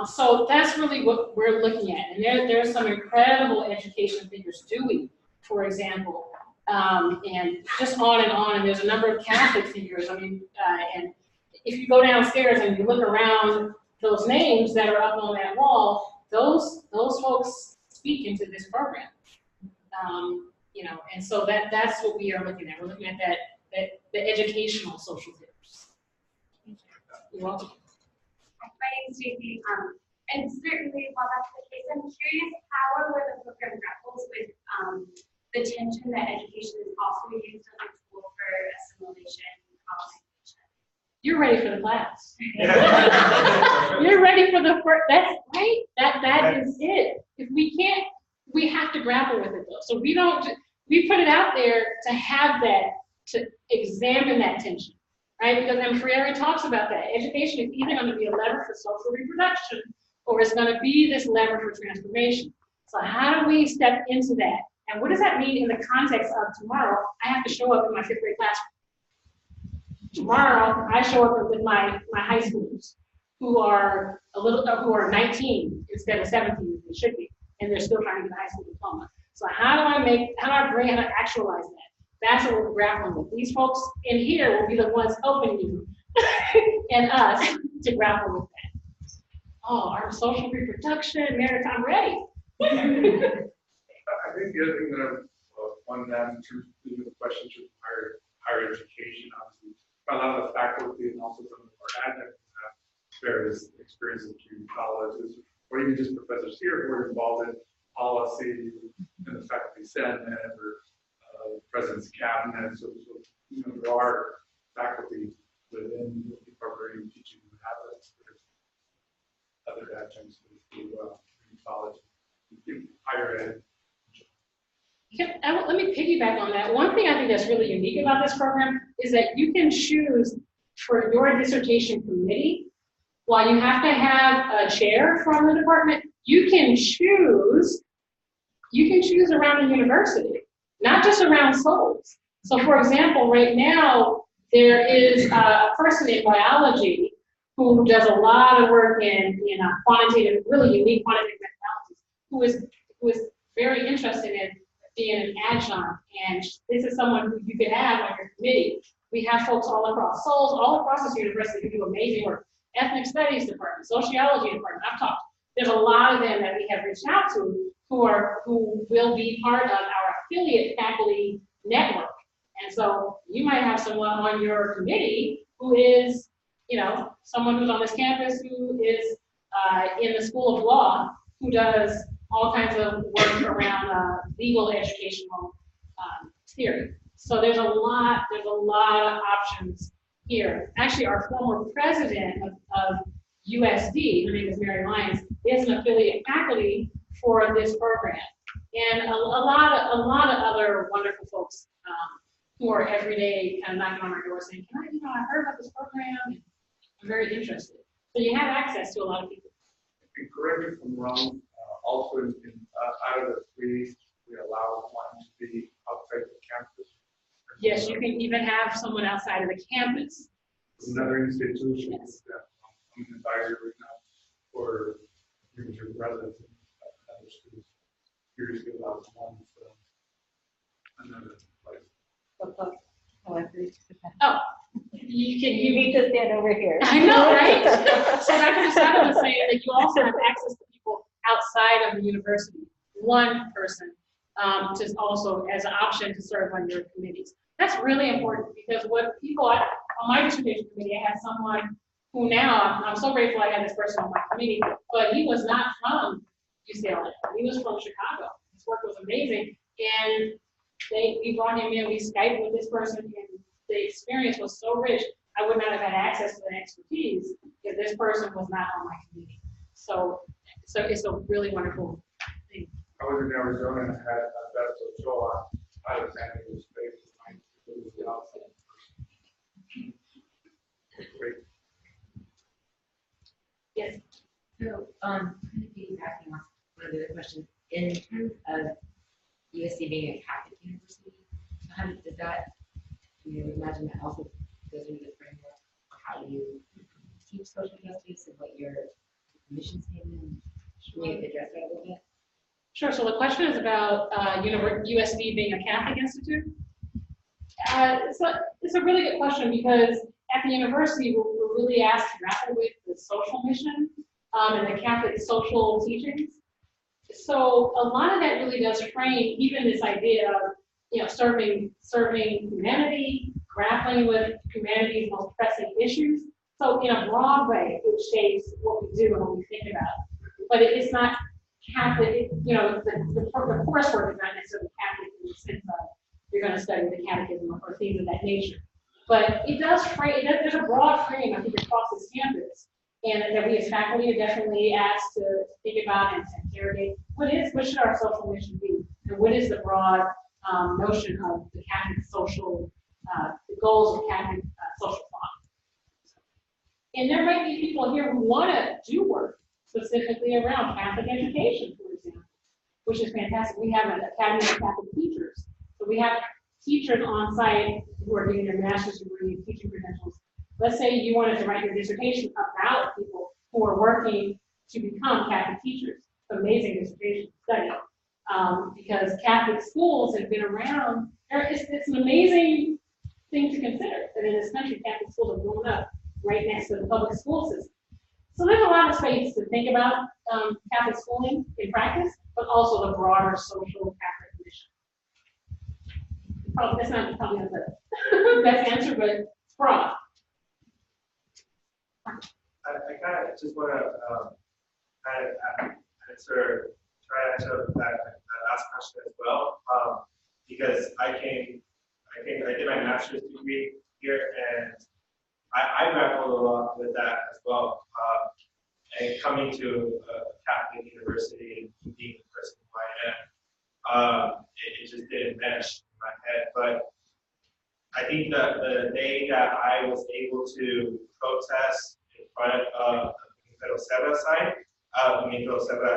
So that's really what we're looking at. And there are some incredible education figures, Dewey, for example, and just on. And there's a number of Catholic figures. I mean, and if you go downstairs and you look around those names that are up on that wall, those folks speak into this program. And so that's what we are looking at. We're looking at the educational social theories. You're welcome. My name is Stacey, and certainly while that's the case, I'm curious how or where the program grapples with the tension that education is also used as a tool for assimilation and colonization. You're ready for the class. You're ready for the first, that's right, that is it. If we can't, we have to grapple with it though. So we put it out there to have that, to examine that tension. Right? Because Freire talks about that. Education is either going to be a lever for social reproduction or it's going to be this lever for transformation. So how do we step into that? And what does that mean in the context of tomorrow? I have to show up in my 5th grade classroom. Tomorrow, I show up with my high schoolers who are 19 instead of 17 as they should be, and they're still trying to get a high school diploma. So how do I actualize that? That's what we're grappling with. These folks in here will be the ones helping you and us to grapple with that. Oh, our social reproduction, maritime, ready. I think the other thing that I wanted to add in terms of the questions of higher education, obviously, a lot of the faculty and also some of our adjuncts have various experiences in community colleges, or even just professors here who are involved in policy in the faculty senate or president's cabinet. So there are faculty within the program teaching who have that experience. Other adjuncts through college, higher ed. Let me piggyback on that. One thing I think that's really unique about this program is that you can choose for your dissertation committee, while you have to have a chair from the department, you can choose around the university, not just around souls. So for example, right now, there is a person in biology who does a lot of work in quantitative, really unique quantitative methodologies, who is very interested in being an adjunct, and this is someone who you could have on your committee. We have folks all across souls, all across this university who do amazing work. Ethnic studies department, sociology department, I've talked. There's a lot of them that we have reached out to who will be part of our affiliate faculty network. And so you might have someone on your committee who is, someone who's on this campus who is in the School of Law, who does all kinds of work around legal educational theory. So there's a lot of options here. Actually, our former president of USD, her name is Mary Lyons, is an affiliate faculty for this program, and a lot of other wonderful folks who are every day kind of knocking on our door saying, "Can I heard about this program, and I'm very interested." So you have access to a lot of people. And correct me if I'm wrong. Also, out of the 3, we allow one to be outside the campus. Yes, you can even have someone outside of the campus. Another institution. Yes. I'm an advisor right now for your residents and other schools. Here is allows one from another place. Oh, you need to stand over here. I know, right? So Dr. Casado was saying that you also have access to people outside of the university. One person to also as an option to serve on your committees. That's really important because what people on my dissertation committee, I had someone who now, I'm so grateful I had this person on my committee, but he was not from UCLA. He was from Chicago. His work was amazing. And we brought him in, we Skyped with this person, and the experience was so rich, I would not have had access to the expertise if this person was not on my committee. So it's a really wonderful thing. I was in Arizona and I had Beth Ochoa out of San Diego State. It was the outside person. Great. Yes. So, kind of piggybacking off one of the other questions, in terms of USD being a Catholic university, how does that, imagine that also goes into the framework of how you teach social justice and what your mission statement, should we address that a little bit? Sure, so the question is about USD being a Catholic institute. It's a really good question because at the university, we're really asked to grapple with the social mission and the Catholic social teachings. So a lot of that really does frame even this idea of, serving humanity, grappling with humanity's most pressing issues. So in a broad way, it shapes what we do and what we think about. But it's not Catholic, the coursework is not necessarily Catholic in the sense of you're going to study the catechism or things of that nature. But it does frame, there's a broad frame, I think, across this campus. And that we as faculty are definitely asked to think about and interrogate what should our social mission be? And what is the broad notion of the Catholic social, the goals of Catholic social thought? And there might be people here who want to do work specifically around Catholic education, for example, which is fantastic. We have an Academy of Catholic Teachers. So we have teachers on site who are getting their master's degree in teaching credentials. Let's say you wanted to write your dissertation about people who are working to become Catholic teachers. It's an amazing dissertation study because Catholic schools have been around. It's an amazing thing to consider that in this country, Catholic schools have grown up right next to the public school system. So there's a lot of space to think about Catholic schooling in practice, but also the broader social Catholic mission. That's not probably not the best answer, but it's broad. I kind of just want to try to answer that last question as well, because I did my master's degree here, and I grappled a lot with that as well. And coming to a Catholic university and being the person who I am, it just didn't mesh in my head. But I think that the day that I was able to protest in front of the Pedro Serra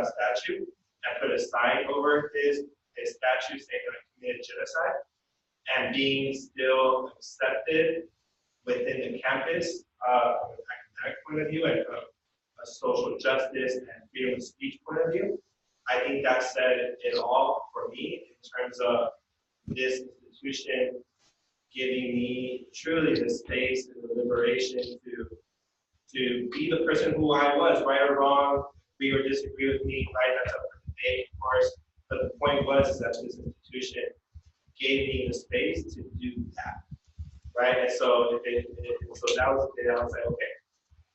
statue and put a sign over his statue saying that I committed genocide, and being still accepted within the campus from an academic point of view and from a social justice and freedom of speech point of view, I think that said it all for me in terms of this institution giving me truly the space and the liberation to be the person who I was, right or wrong, agree or disagree with me, right? That's up for debate, of course. But the point was that this institution gave me the space to do that, right? And so so that was the day I was like, okay,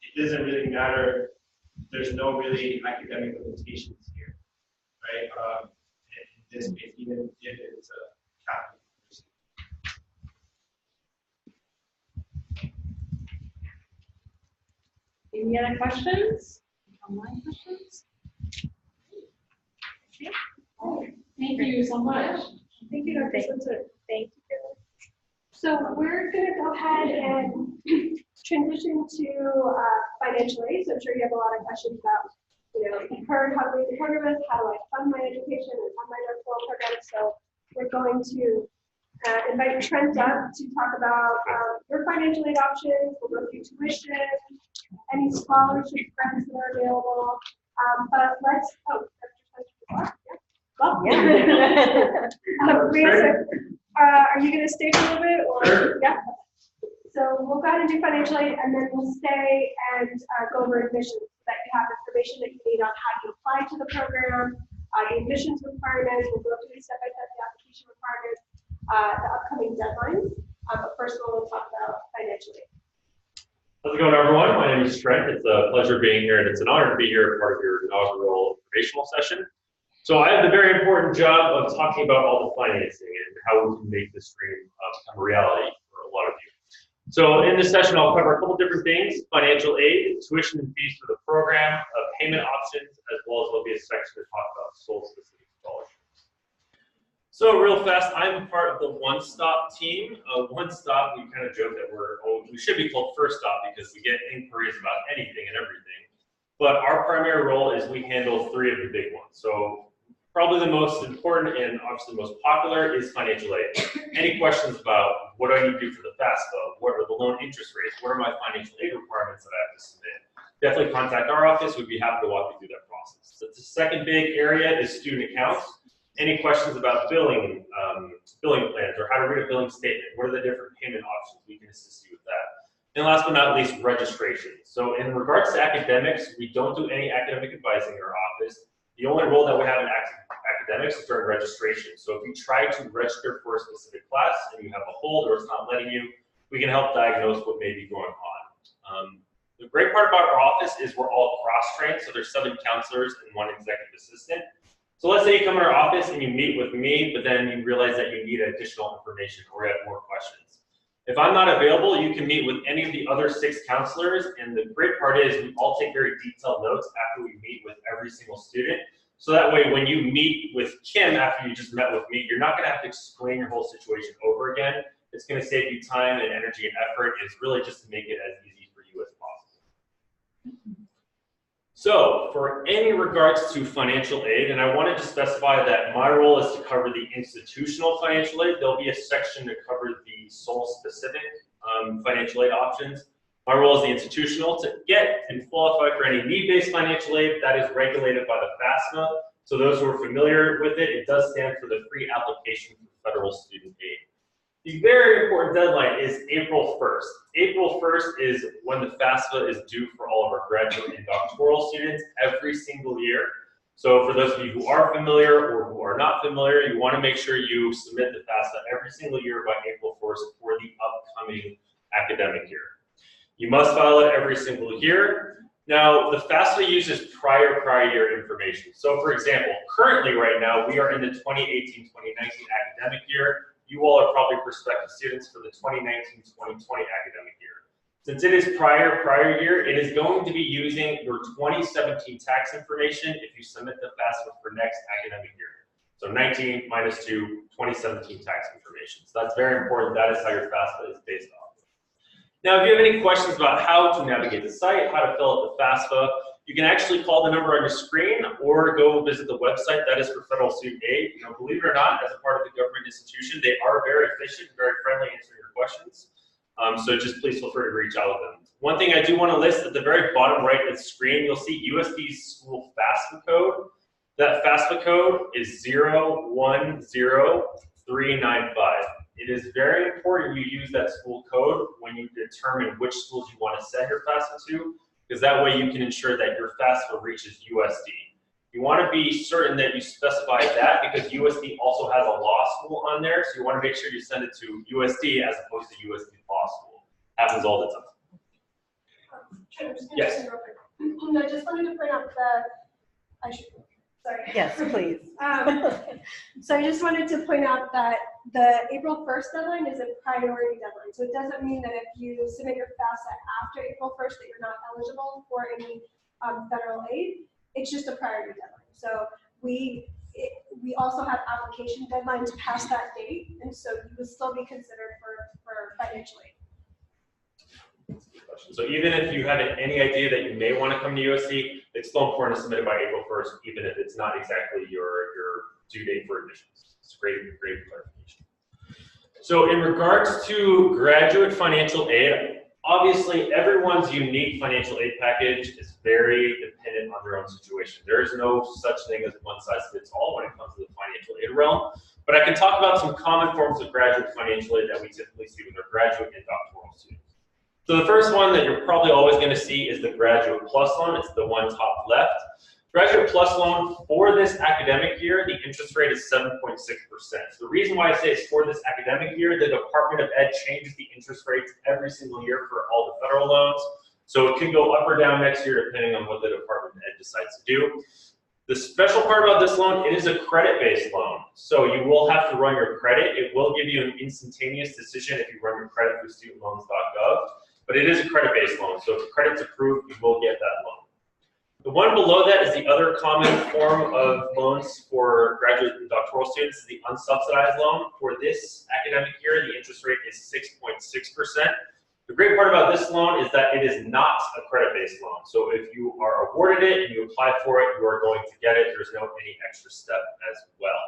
it doesn't really matter. There's no really academic limitations here, right? In this case, even if it's a Catholic university. Any other questions? Online questions? Yeah. Oh, thank you so much. Thank you, Dr. Switzer. Thank you. So we're going to go ahead and transition to financial aid. So I'm sure you have a lot of questions about, you've heard how great the program is, how do I fund my education and fund my doctoral program. So we're going to invite Trent up to talk about your financial aid options. We'll go through tuition, any scholarship grants that are available. But let's, are you going to stay for a little bit? Or? Sure. Yeah. So we'll go ahead and do financial aid, and then we'll stay and go over admissions so that you have information that you need on how you apply to the program, the admissions requirements. We'll go through step by step the application requirements, the upcoming deadlines. But first, we'll talk about financial aid. How's it going, everyone? My name is Trent. It's a pleasure being here, and it's an honor to be here as part of your inaugural informational session. So I have the very important job of talking about all the financing and how we can make this dream become a reality for a lot of you. So in this session, I'll cover a couple different things: financial aid, tuition and fees for the program, payment options, as well as there'll be a section to talk about SOL-specific scholarships. So real fast, I'm part of the One Stop team. One Stop, we kind of joke that we should be called First Stop because we get inquiries about anything and everything. But our primary role is we handle 3 of the big ones. So probably the most important and obviously most popular is financial aid. Any questions about what do I need to do for the FAFSA? What are the loan interest rates? What are my financial aid requirements that I have to submit? Definitely contact our office. We'd be happy to walk you through that process. So the second big area is student accounts. Any questions about billing plans or how to read a billing statement? What are the different payment options? We can assist you with that. And last but not least, registration. So in regards to academics, we don't do any academic advising in our office. The only role that we have in academics is during registration. So if you try to register for a specific class and you have a hold or it's not letting you, we can help diagnose what may be going on. The great part about our office is we're all cross-trained. So there's 7 counselors and 1 executive assistant. So let's say you come in our office and you meet with me, but then you realize that you need additional information or you have more questions. If I'm not available, you can meet with any of the other 6 counselors, and the great part is we all take very detailed notes after we meet with every single student. So that way, when you meet with Kim after you just met with me, you're not gonna have to explain your whole situation over again. It's gonna save you time and energy and effort. It's really just to make it as easy for you as possible. So for any regards to financial aid, and I wanted to specify that my role is to cover the institutional financial aid. There'll be a section to cover the SOL-specific financial aid options. My role is the institutional. To get and qualify for any need-based financial aid, that is regulated by the FAFSA. So those who are familiar with it, it does stand for the free application for federal student aid. The very important deadline is April 1st. April 1st is when the FAFSA is due for all of our graduate and doctoral students every single year. So for those of you who are familiar or who are not familiar, you want to make sure you submit the FAFSA every single year by April 1st for the upcoming academic year. You must file it every single year. Now, the FAFSA uses prior year information. So for example, currently right now, we are in the 2018-2019 academic year. You all are probably prospective students for the 2019-2020 academic year. Since it is prior year, it is going to be using your 2017 tax information if you submit the FAFSA for next academic year. So 19 minus 2, 2017 tax information. So that's very important. That is how your FAFSA is based off. Now, if you have any questions about how to navigate the site, how to fill out the FAFSA, you can actually call the number on your screen or go visit the website. That is for federal student aid. You know, believe it or not, as a part of the government institution, they are very efficient, very friendly answering your questions. So just please feel free to reach out with them. One thing I do want to list at the very bottom right of the screen, you'll see USD's school FAFSA code. That FAFSA code is 010395. It is very important you use that school code when you determine which schools you want to send your FAFSA to, because that way you can ensure that your FAFSA reaches USD. You want to be certain that you specify that because USD also has a law school on there, so you want to make sure you send it to USD as opposed to USD law school. Happens all the time. Yes. I just wanted to point out sorry. Yes, please. So I just wanted to point out that the April 1st deadline is a priority deadline. So it doesn't mean that if you submit your FAFSA after April 1st that you're not eligible for any federal aid. It's just a priority deadline. So we also have application deadlines past that date, and so you would still be considered for financial aid. So even if you have any idea that you may want to come to USC, it's still important to submit it by April 1st, even if it's not exactly your due date for admissions. It's great clarification. So in regards to graduate financial aid, obviously everyone's unique financial aid package is very dependent on their own situation. There is no such thing as one size fits all when it comes to the financial aid realm, but I can talk about some common forms of graduate financial aid that we typically see with our graduate and doctoral students. So the first one that you're probably always going to see is the Graduate Plus one. It's the one top left. Graduate Plus loan for this academic year, the interest rate is 7.6%. So the reason why I say it's for this academic year, the Department of Ed changes the interest rates every single year for all the federal loans. So it can go up or down next year depending on what the Department of Ed decides to do. The special part about this loan, it is a credit-based loan. So you will have to run your credit. It will give you an instantaneous decision if you run your credit through studentloans.gov, but it is a credit-based loan. So if credit's approved, you will get that loan. The one below that is the other common form of loans for graduate and doctoral students, is the unsubsidized loan. For this academic year, the interest rate is 6.6%. The great part about this loan is that it is not a credit-based loan. So if you are awarded it and you apply for it, you are going to get it. There's no any extra step as well.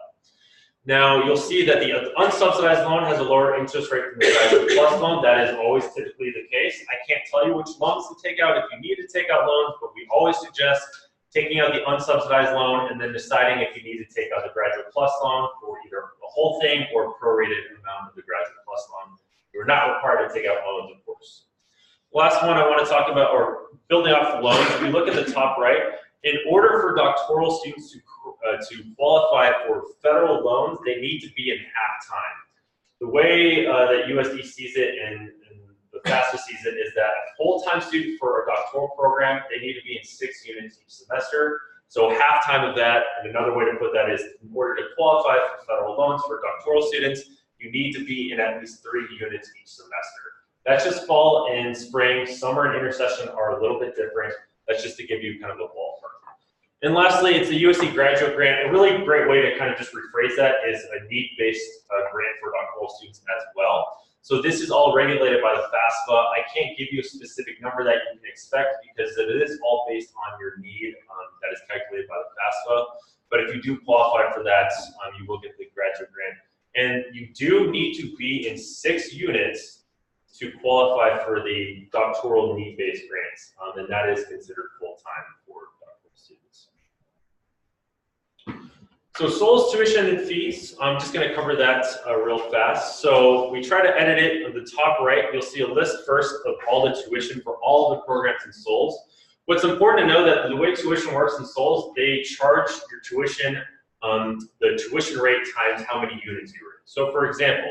Now, you'll see that the unsubsidized loan has a lower interest rate than the Graduate Plus loan. That is always typically the case. I can't tell you which loans to take out if you need to take out loans, but we always suggest taking out the unsubsidized loan and then deciding if you need to take out the Graduate Plus loan for either the whole thing or prorated amount of the Graduate Plus loan. You're not required to take out loans, of course. Last one I want to talk about, or building off the loans, if you look at the top right, in order for doctoral students to qualify for federal loans, they need to be in half-time. The way that USD sees it and the FAFSA sees it is that a full-time student for a doctoral program, they need to be in 6 units each semester. So half-time of that, and another way to put that is in order to qualify for federal loans for doctoral students, you need to be in at least 3 units each semester. That's just fall and spring. Summer and intersession are a little bit different. That's just to give you kind of a ballpark. And lastly, it's a USD graduate grant. A really great way to kind of just rephrase that is a need-based grant for doctoral students as well. So this is all regulated by the FAFSA. I can't give you a specific number that you can expect because it is all based on your need that is calculated by the FAFSA. But if you do qualify for that, you will get the graduate grant. And you do need to be in 6 units to qualify for the doctoral need-based grants, and that is considered full-time for doctoral students. So SOL's tuition and fees, I'm just going to cover that real fast. So we try to edit it. On the top right, you'll see a list first of all the tuition for all of the programs in SOL's. What's important to know that the way tuition works in SOL's, they charge your tuition, the tuition rate times how many units you are in. So for example,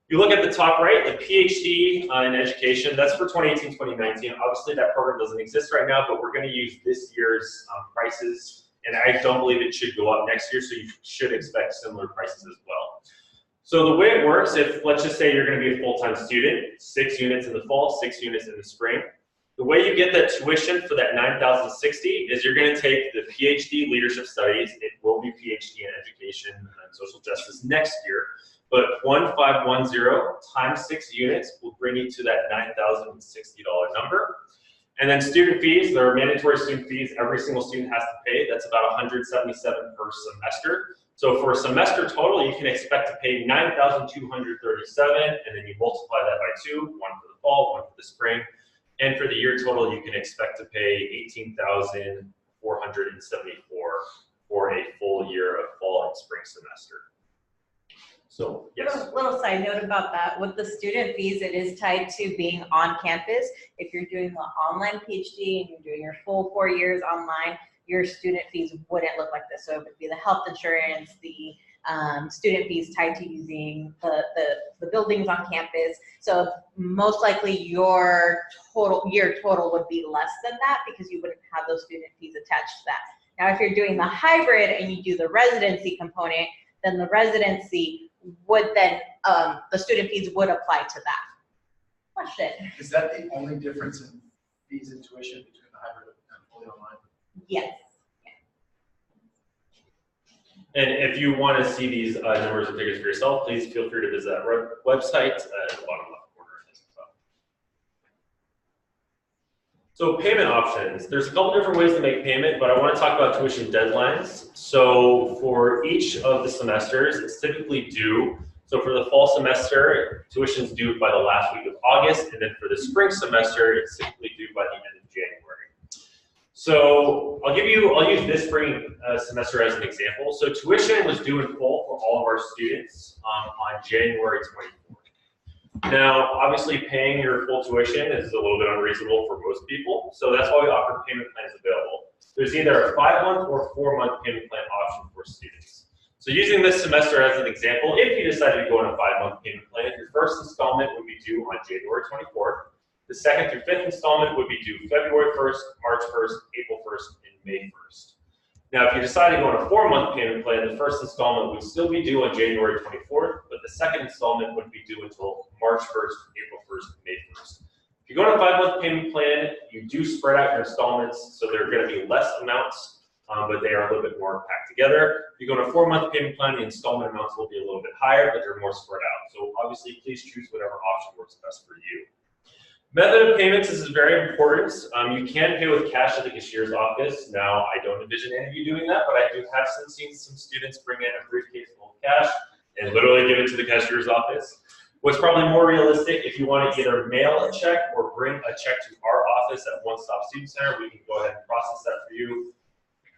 you look at the top right, the PhD in education, that's for 2018-2019. Obviously that program doesn't exist right now, but we're going to use this year's prices. And I don't believe it should go up next year, so you should expect similar prices as well. So the way it works, if let's just say you're going to be a full-time student, 6 units in the fall, 6 units in the spring, the way you get that tuition for that $9,060 is you're going to take the PhD leadership studies. It will be PhD in education and social justice next year, but 1510 times 6 units will bring you to that $9,060 number. And then student fees, there are mandatory student fees every single student has to pay. That's about $177 per semester. So for a semester total, you can expect to pay $9,237, and then you multiply that by 2, one for the fall, one for the spring. And for the year total, you can expect to pay $18,474 for a full year of fall and spring semester. So, yes. Little side note about that. With the student fees, it is tied to being on campus. If you're doing the online PhD and you're doing your full 4 years online, your student fees wouldn't look like this. So it would be the health insurance, the student fees tied to using the buildings on campus. So most likely your year total would be less than that because you wouldn't have those student fees attached to that. Now, if you're doing the hybrid and you do the residency component, then the residency would then, the student fees would apply to that. Question. Is that the only difference in fees and tuition between the hybrid and fully online? Yes. And if you want to see these numbers and figures for yourself, please feel free to visit our website at the bottom left corner as well. So payment options. There's a couple different ways to make payment, but I want to talk about tuition deadlines. So for each of the semesters, it's typically due. So for the fall semester, tuition is due by the last week of August, and then for the spring semester, it's typically due by the end of January. So I'll use this spring semester as an example. So tuition was due in full for all of our students on January 24th. Now, obviously paying your full tuition is a little bit unreasonable for most people, so that's why we offer payment plans available. there's either a 5-month or 4-month payment plan option for students. So using this semester as an example, if you decided to go on a 5-month payment plan, your first installment would be due on January 24th. The 2nd through 5th installment would be due February 1st, March 1st, April 1st, and May 1st. Now, if you decide to go on a 4-month payment plan, the first installment would still be due on January 24th, but the second installment would be due until March 1st, April 1st, and May 1st. If you go on a 5-month payment plan, you do spread out your installments, so there are going to be less amounts, but they are a little bit more packed together. If you go on a 4-month payment plan, the installment amounts will be a little bit higher, but they're more spread out. So obviously, please choose whatever option works best for you. Method of payments, this is very important. You can pay with cash at the cashier's office. Now, I don't envision any of you doing that, but I do have seen some students bring in a briefcase full of cash and literally give it to the cashier's office. What's probably more realistic, if you want to either mail a check or bring a check to our office at One Stop Student Center, we can go ahead and process that for you.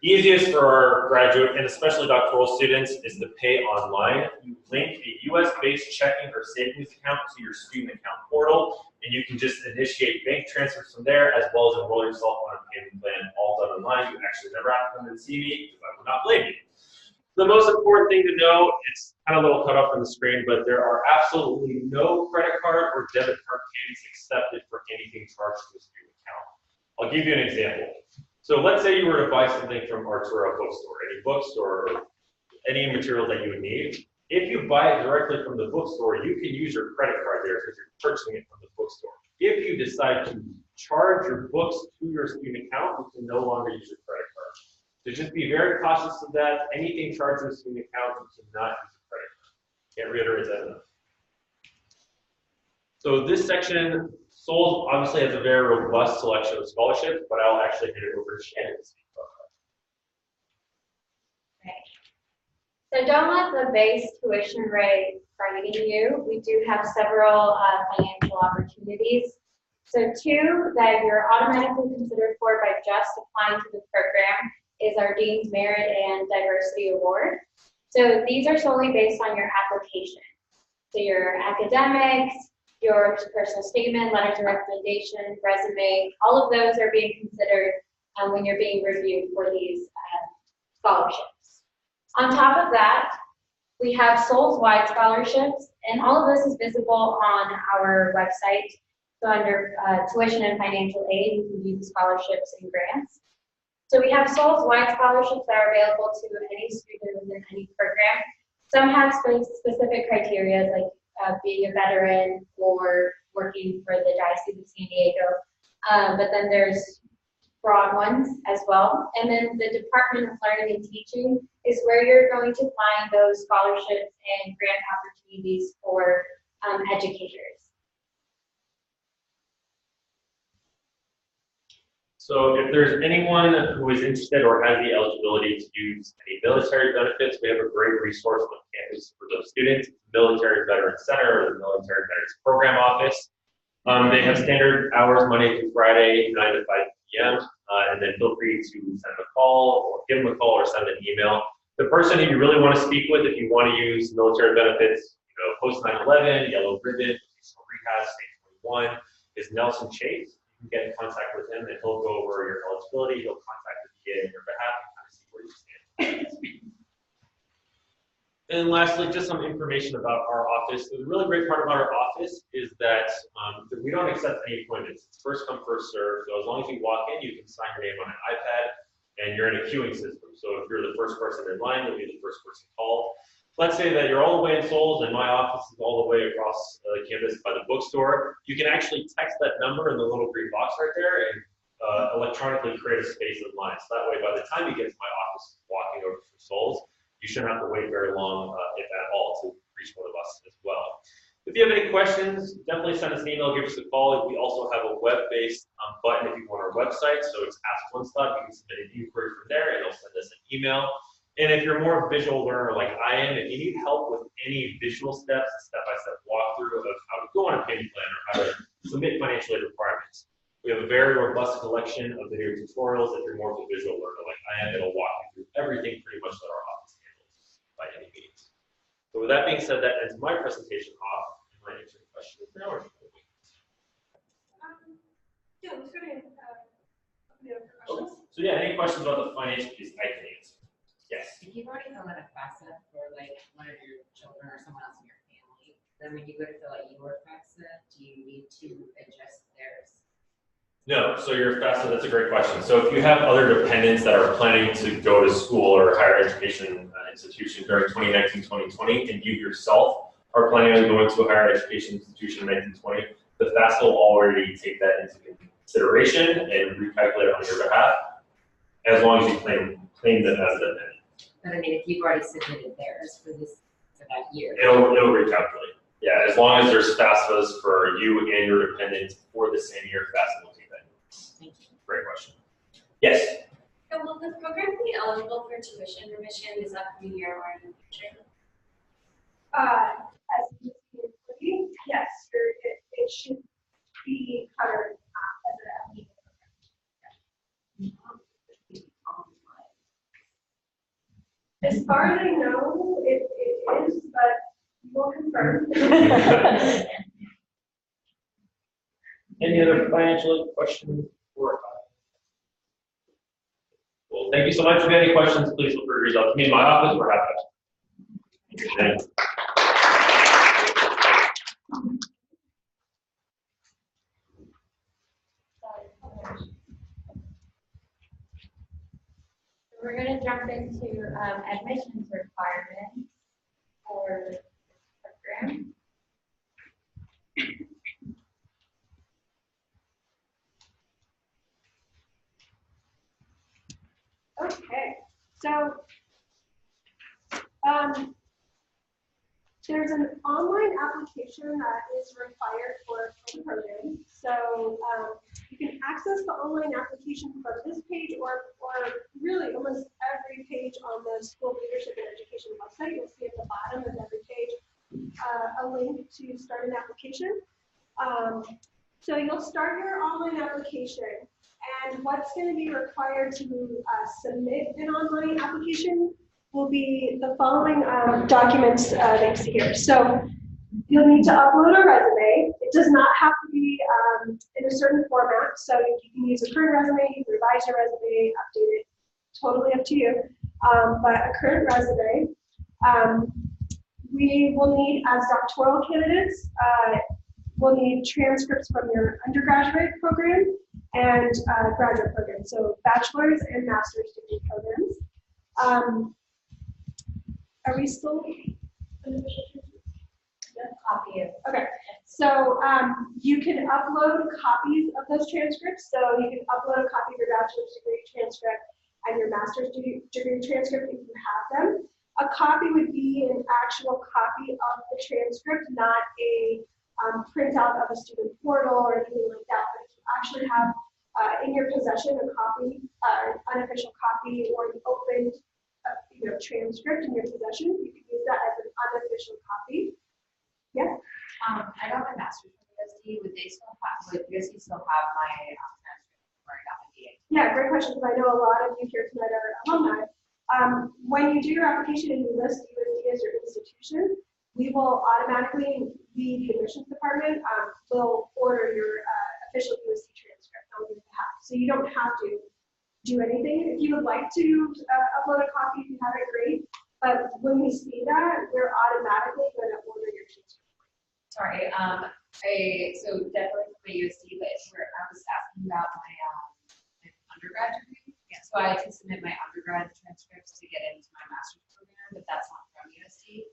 Easiest for our graduate and especially doctoral students is to pay online. You link a US-based checking or savings account to your student account portal, and you can just initiate bank transfers from there, as well as enroll yourself on a payment plan, all done online. You actually never have to come and see me, because I would not blame you. The most important thing to know, it's kind of a little cut off on the screen, but there are absolutely no credit card or debit card payments accepted for anything charged to a student account. I'll give you an example. So let's say you were to buy something from Arturo bookstore, any bookstore, any material that you would need. If you buy it directly from the bookstore, you can use your credit card there because you're purchasing it from the bookstore. If you decide to charge your books to your student account, you can no longer use your credit card. So just be very cautious of that. Anything charged to a student account, you cannot use a credit card. Can't reiterate that enough. So this section, Souls obviously has a very robust selection of scholarships, but I'll actually hand it over to Shannon to speak about that. So don't let the base tuition rate frighten you. We do have several financial opportunities. So 2 that you're automatically considered for by just applying to the program is our Dean's Merit and Diversity Award. So these are solely based on your application. So your academics, your personal statement, letters of recommendation, resume, all of those are being considered when you're being reviewed for these scholarships. On top of that, we have Souls-wide scholarships, and all of this is visible on our website. So under tuition and financial aid, you can view the scholarships and grants. So we have Souls-wide scholarships that are available to any student within any program. Some have specific criteria, like being a veteran or working for the Diocese of San Diego. But then there's broad ones as well. And then the Department of Learning and Teaching is where you're going to find those scholarships and grant opportunities for educators. So if there's anyone who is interested or has the eligibility to use any military benefits, we have a great resource on campus for those students. Military Veterans Center or the Military Veterans Program Office. They have standard hours Monday through Friday, 9 to 5 p.m. And then feel free to send them a call or give them a call or send an email. The person who you really want to speak with if you want to use military benefits, post 9/11, Yellow Ribbon, Rehab, State 21, is Nelson Chase. You can get in contact with him and he'll go over your eligibility. He'll contact the VA on your behalf and kind of see where you stand. And lastly, just some information about our office. The really great part about our office is that we don't accept any appointments. It's first come, first serve. So as long as you walk in, you can sign your name on an iPad and you're in a queuing system. So if you're the first person in line, you'll be the first person called. Let's say that you're all the way in Souls and my office is all the way across the campus by the bookstore. You can actually text that number in the little green box right there and electronically create a space in line. So that way, by the time you get to my office walking over from Souls, you shouldn't have to wait very long, if at all, to reach one of us as well. If you have any questions, definitely send us an email, give us a call. We also have a web-based button if you go on our website. So it's Ask One Stop. You can submit an inquiry from there and they'll send us an email. And if you're more a visual learner like I am, if you need help with any visual steps, step-by-step walkthrough of how to go on a payment plan or how to submit financial aid requirements, we have a very robust collection of video tutorials. If you're more of a visual learner like I am, it'll walk you through everything pretty much that our office handles by any means. So with that being said, that ends my presentation off. Am I answering questions now or should we? Yeah, let's go ahead. Okay. So So yeah, any questions about the financial piece, I can answer. Yes. If you've already filled out a FAFSA for like one of your children or someone else in your family, then when you go to fill out your FAFSA, do you need to adjust theirs? No, so your FAFSA, that's a great question. So if you have other dependents that are planning to go to school or higher education institution during 2019, 2020, and you yourself are planning on going to a higher education institution in 1920, the FAFSA will already take that into consideration and recalculate it on your behalf, as long as you claim them as a dependent. But I mean, if you've already submitted theirs for that year. It'll recalculate. Yeah, as long as there's FAFSAs for you and your dependent for the same year, FAFSA will take that. Thank you. Great question. Yes? So will the program be eligible for tuition remission this upcoming year or in the future? As you see, yes, it should be covered as an FE program. As far as I know, it is, but we'll confirm. Any other financial questions? Well, thank you so much. If you have any questions, please feel free to reach out to me in my office. We're happy to help. Thank you. We're going to jump into admissions requirements for the program. Okay, so there's an online application that is required for the program. So you can access the online application from this page or really almost every page on the School Leadership and Education website. You'll see at the bottom of every page a link to start an application. So you'll start your online application, and what's going to be required to submit an online application will be the following documents that you see here. So you'll need to upload a resume. It does not have to be in a certain format. So you can use a current resume, you can revise your resume, update it, totally up to you. But a current resume. We will need, as doctoral candidates, we'll need transcripts from your undergraduate program and graduate program. So bachelor's and master's degree programs. Are we still? Copy of. Okay, so you can upload copies of those transcripts. So you can upload a copy of your bachelor's degree transcript and your master's degree transcript if you have them. A copy would be an actual copy of the transcript, not a printout of a student portal or anything like that. But if you actually have in your possession a copy, an unofficial copy, or an opened transcript in your possession, you can use that as an unofficial copy. Yeah. I got my master's from USD. Would USD still have my transcript where I got my DA? Yeah, great question, because I know a lot of you here tonight are alumni. When you do your application and you list USD as your institution, we will automatically, the admissions department will order your official USD transcript on your behalf. So you don't have to do anything. If you would like to upload a copy, if you have it, great. But when we see that, we're automatically going to order your transcript. Sorry, so definitely from my USD, but it's where I was asking about my undergrad degree. Yeah, so I can submit my undergrad transcripts to get into my master's program, but that's not from USD.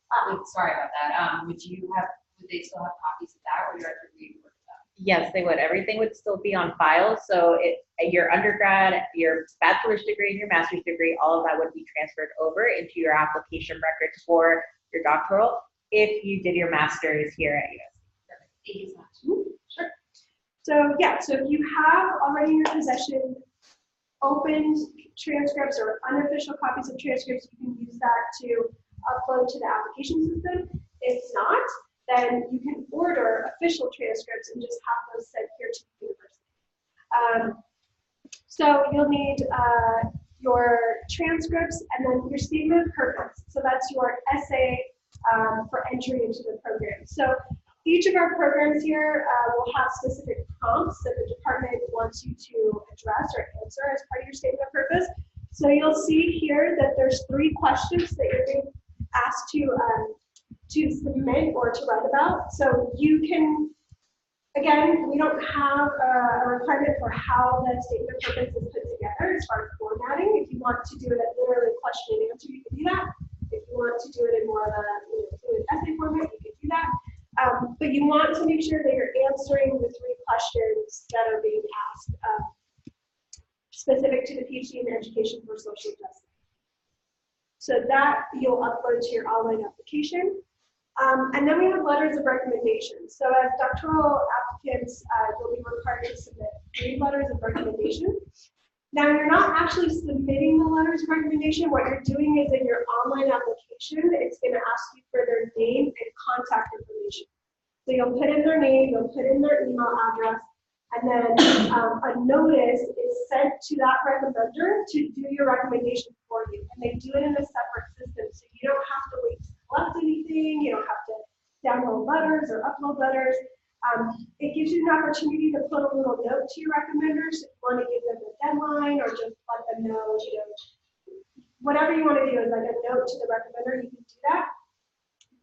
Sorry about that. Would they still have copies of that, or you have to rework that? Yes, they would. Everything would still be on file. So your undergrad, your bachelor's degree, and your master's degree, all of that would be transferred over into your application records for your doctoral if you did your master's here at USD. Perfect. Thank you so much. Sure. So yeah, so if you have already in your possession opened transcripts or unofficial copies of transcripts, you can use that to upload to the application system. If not, then you can order official transcripts and just have those sent here to the university. So you'll need your transcripts and then your statement of purpose. So that's your essay for entry into the program. So Each of our programs here will have specific prompts that the department wants you to address or answer as part of your statement of purpose. So you'll see here that there's 3 questions that you're being asked to submit or to write about. So you can, again, we don't have a requirement for how that statement of purpose is put together as far as formatting. If you want to do it at literally question and answer, you can do that. If you want to do it in more of an essay format, you can do that. But you want to make sure that you're answering the 3 questions that are being asked, specific to the PhD in Education for Social Justice. So that you'll upload to your online application. And then we have letters of recommendation. So as doctoral applicants, you'll be required to submit 3 letters of recommendation. Now you're not actually submitting the letters of recommendation. What you're doing is in your online application, it's going to ask you for their name and contact information. So you'll put in their name, you'll put in their email address, and then a notice is sent to that recommender to do your recommendation for you. And they do it in a separate system, so you don't have to wait to collect anything, you don't have to download letters or upload letters. It gives you an opportunity to put a little note to your recommenders if you want to give them a deadline or just let them know, whatever you want to do is like a note to the recommender, you can do that.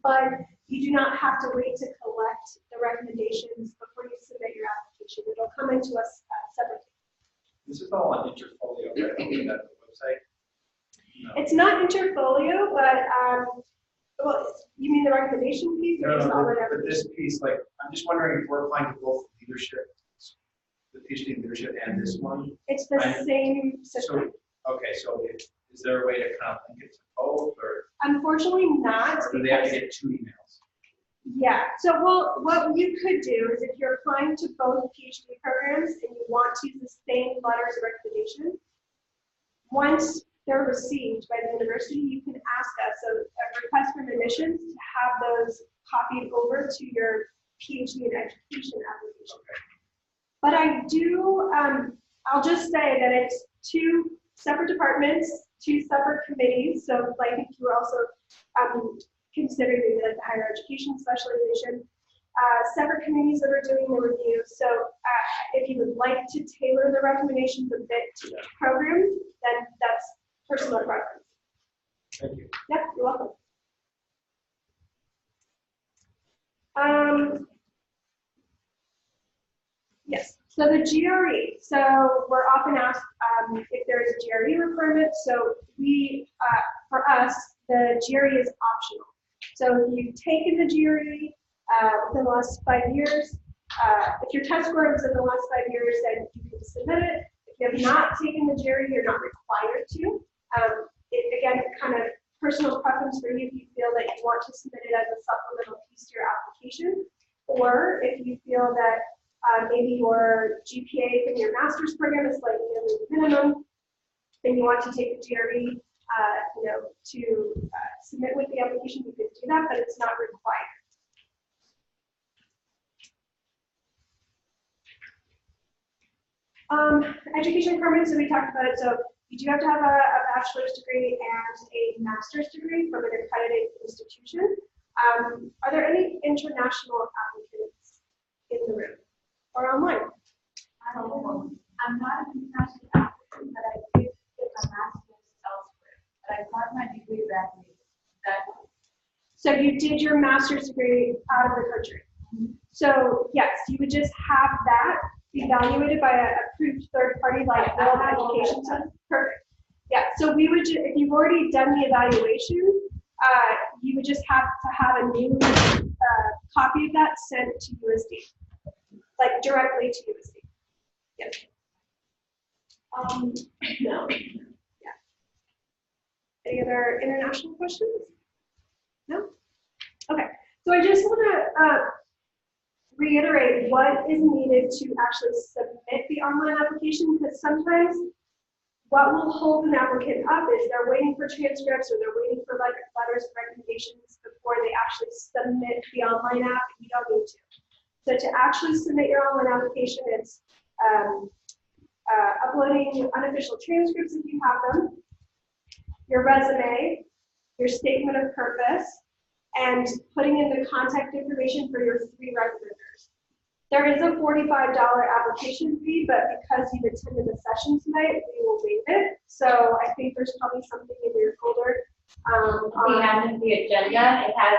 But you do not have to wait to collect the recommendations before you submit your application. It'll come into us separately. This is all on Interfolio, right? On the website? No. It's not Interfolio, but well, you mean the recommendation piece or just all whatever? But this piece, like, I'm just wondering if we're applying to both leadership, the PhD in leadership and this one. It's the same system. So, okay, so is there a way to kind of link it to both, or? Unfortunately not. Or do they have to get 2 emails? Yeah, so what you could do is if you're applying to both PhD programs and you want to use the same letters of recommendation, once they're received by the university, you can ask us a request from admissions to have those copied over to your PhD in Education application. Okay. But I do, I'll just say that it's 2 separate departments, 2 separate committees. So like if you were also considering maybe like the higher education specialization, separate committees that are doing the review. So if you would like to tailor the recommendations a bit to the program, then that's personal preference. Thank you. Yep, you're welcome. Yes, so the GRE. So we're often asked if there is a GRE requirement. So we, for us, the GRE is optional. So if you've taken the GRE within the last 5 years, if your test score was in the last 5 years, then you can submit it. If you have not taken the GRE, you're not required to. Again, kind of personal preference for you if you feel that you want to submit it as a supplemental piece to your application, or if you feel that maybe your GPA from your master's program is slightly under the minimum, then you want to take the GRE, to submit with the application, you can do that, but it's not required. Education requirements, so we talked about it. So you do have to have a bachelor's degree and a master's degree from an accredited institution. Are there any international applicants in the room or online? I'm not an international applicant, but I did get a master's elsewhere. But I got my degree back in that. So you did your master's degree out of the country. So yes, you would just have that evaluated by an approved third party like World Education Center. Perfect. Yeah, so we would, if you've already done the evaluation, you would just have to have a new copy of that sent to USD, like directly to USD. Yes. No. Yeah. Any other international questions? No? Okay, so I just want to reiterate what is needed to actually submit the online application, because sometimes what will hold an applicant up is they're waiting for transcripts or they're waiting for like letters of recommendations before they actually submit the online app, and you don't need to. So to actually submit your online application, it's uploading unofficial transcripts if you have them, your resume, your statement of purpose, and putting in the contact information for your 3 recommenders. There is a $45 application fee, but because you've attended the session tonight, we will waive it. So I think there's probably something in your folder. We have the agenda. It has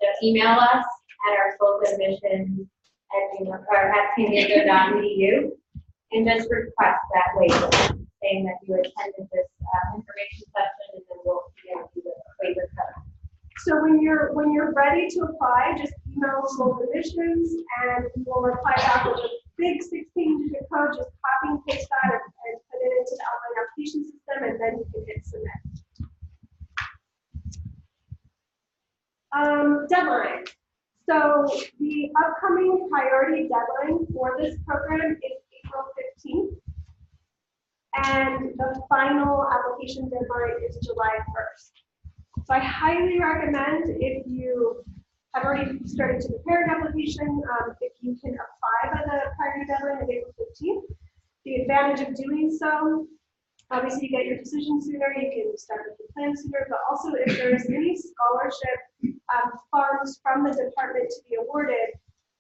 to email us at our school admissions at PhD.edu and just request that waiver, saying that you attended this information session, and then we'll do the waiver cut. So when you're ready to apply, just email school admissions and we will reply back with a big 16-digit code. Just copy and paste that and put it into the online application system, and then you can hit submit. Deadline. So the upcoming priority deadline for this program is April 15th. And the final application deadline is July 1st. So I highly recommend, if you have already started to prepare an application, if you can apply by the priority deadline of April 15th. The advantage of doing so, obviously you get your decision sooner, you can start with your plan sooner, but also if there's any scholarship funds from the department to be awarded,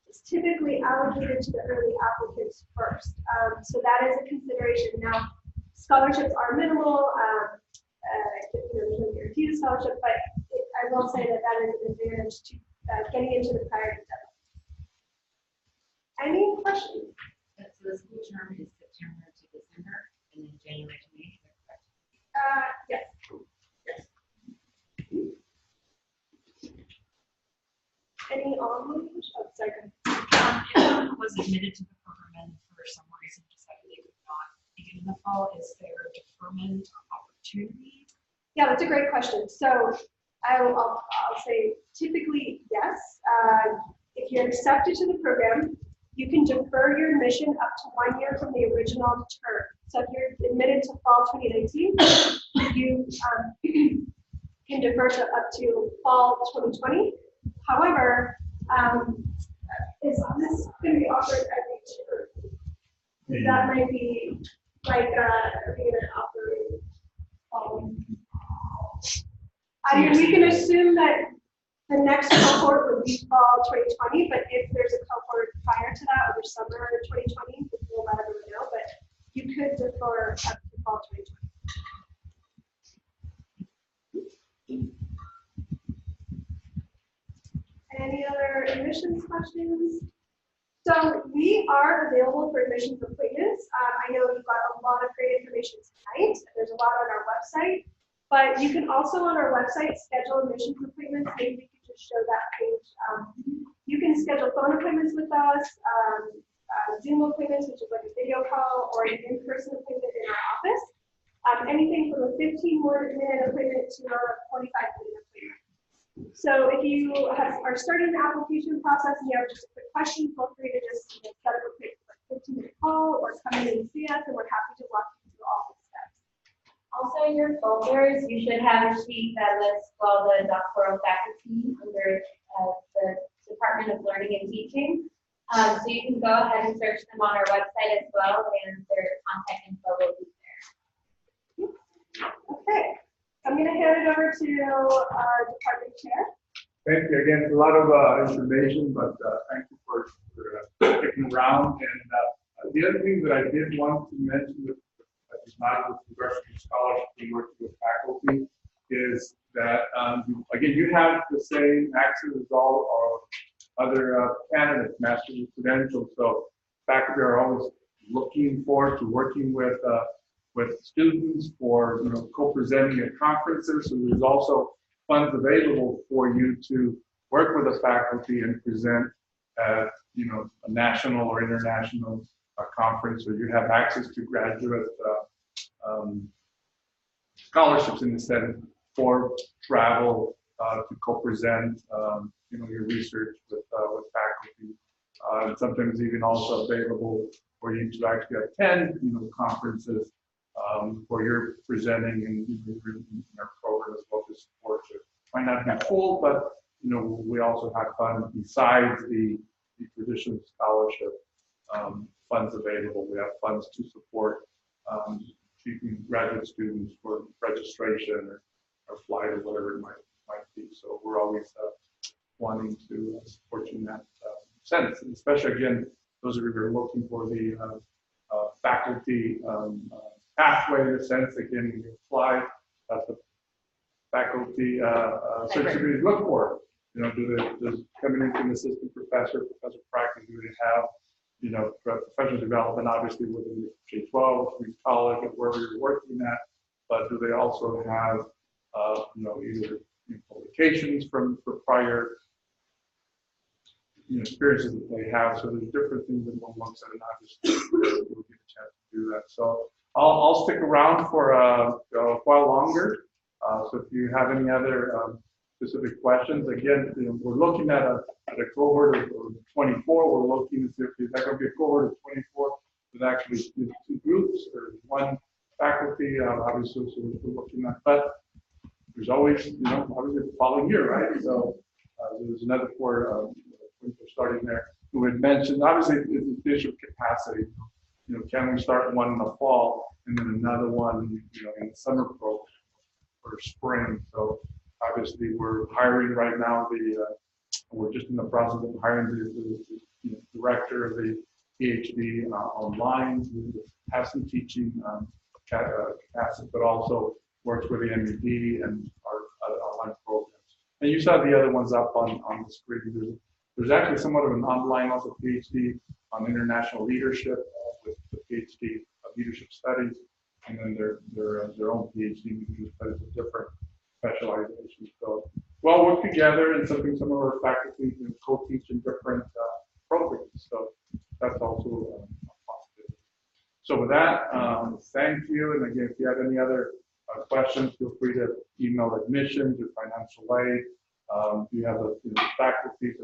it's typically allocated to the early applicants first. So that is a consideration. Now, scholarships are minimal, there's no guarantee of scholarship, but I will say that that is an advantage to getting into the priority deadline. Any questions? So the school term is September to December, and then January to May. Yes. Yes. Any online? Oh, sorry. If someone was admitted to the program and for some reason decided they would not begin in the fall, is there a deferment opportunity? Yeah, that's a great question. So I'll say typically yes. If you're accepted to the program, you can defer your admission up to 1 year from the original term. So if you're admitted to fall 2019, you can defer up to fall 2020. However, is this going to be offered every year? That might be like are we going to offer? I mean, we can assume that the next cohort would be fall 2020, but if there's a cohort prior to that or summer 2020, we'll let everyone know. But you could defer up to fall 2020. Any other admissions questions? So we are available for admissions appointments. I know you've got a lot of great information tonight. There's a lot on our website, but you can also on our website schedule admissions appointments. Maybe we could just show that page. You can schedule phone appointments with us, Zoom appointments, which is like a video call, or an in-person appointment in our office. Anything from a 15-minute appointment to a 45-minute appointment. So if you are starting the application process and you have just a quick question, feel free to just set up a quick 15-minute call or come in and see us, and we're happy to walk you through all the steps. Also, in your folders, you should have a sheet that lists all the doctoral faculty under the Department of Learning and Teaching. So you can go ahead and search them on our website as well, and their contact info will be there. Okay, I'm going to hand it over to our department chair. Thank you again. A lot of information, but thank you for sticking around. And the other thing that I did want to mention with congressional scholarship and working with faculty is that again, you have the same access as all other candidates, master's and credentials. So faculty are always looking forward to working with students for co-presenting at conferences. So there's also funds available for you to work with the faculty and present at a national or international conference, or you have access to graduate scholarships in the sense for travel to co-present your research with faculty, and sometimes even also available for you to actually attend conferences where you're presenting in our program as well to support you. Might not be full, but we also have funds besides the traditional scholarship funds available. We have funds to support graduate students for registration or flight or whatever it might might be. So we're always wanting to support you in that sense, and especially again, those of you who are looking for the faculty pathway in the sense, again, you apply, that's the faculty search committees look for. You know, does coming into an assistant professor practice, do they have, you know, professional development, obviously within K-12, community college, or wherever you're working at, but do they also have, you know, either publications for prior, you know, experiences that they have. So there's different things that one looks at, and obviously we'll get a chance to do that. So I'll stick around for a while longer. So if you have any other specific questions, again, you know, we're looking at a cohort of 24. We're looking to see if there's going to be a cohort of 24 with actually two groups or one faculty. Obviously, so we're looking at, but there's always, you know, obviously the following year, right? So there's another 4 people starting there who had mentioned, obviously, it's the issue of capacity. You know, can we start one in the fall and then another one, you know, in the summer program or spring? So obviously, we're hiring right now. We're just in the process of hiring the you know, director of the PhD online, who has some teaching capacity, but also works with the MED and our online programs. And you saw the other ones up on the screen. There's actually somewhat of an online also PhD on international leadership with the PhD of leadership studies, and then their own PhD in leadership studies with different specializations. So we'll work together, and some of our faculty can co-teach in different programs. So that's also a possibility. So with that, thank you. And again, if you have any other questions, feel free to email admissions or financial aid. You have the faculty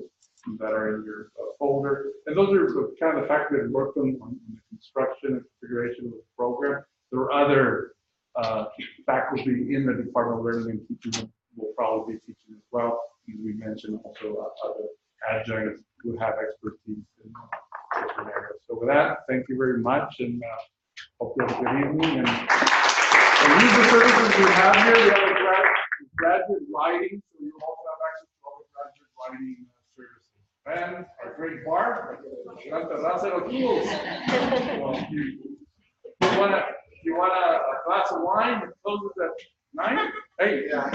that are in your folder. And those are the kind of the faculty that worked on the construction and configuration of the program. There are other faculty in the Department of Learning and Teaching that will probably be teaching as well. As we mentioned, also other adjuncts who have expertise in different areas. So with that, thank you very much, and hope you have a good evening. And use the services we have here. We have a graduate writing, so you also have access to all the graduate writing services. And our great bar, you want a glass of wine that closes at 9? Hey, yeah.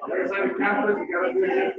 There's a campus, you gotta do it.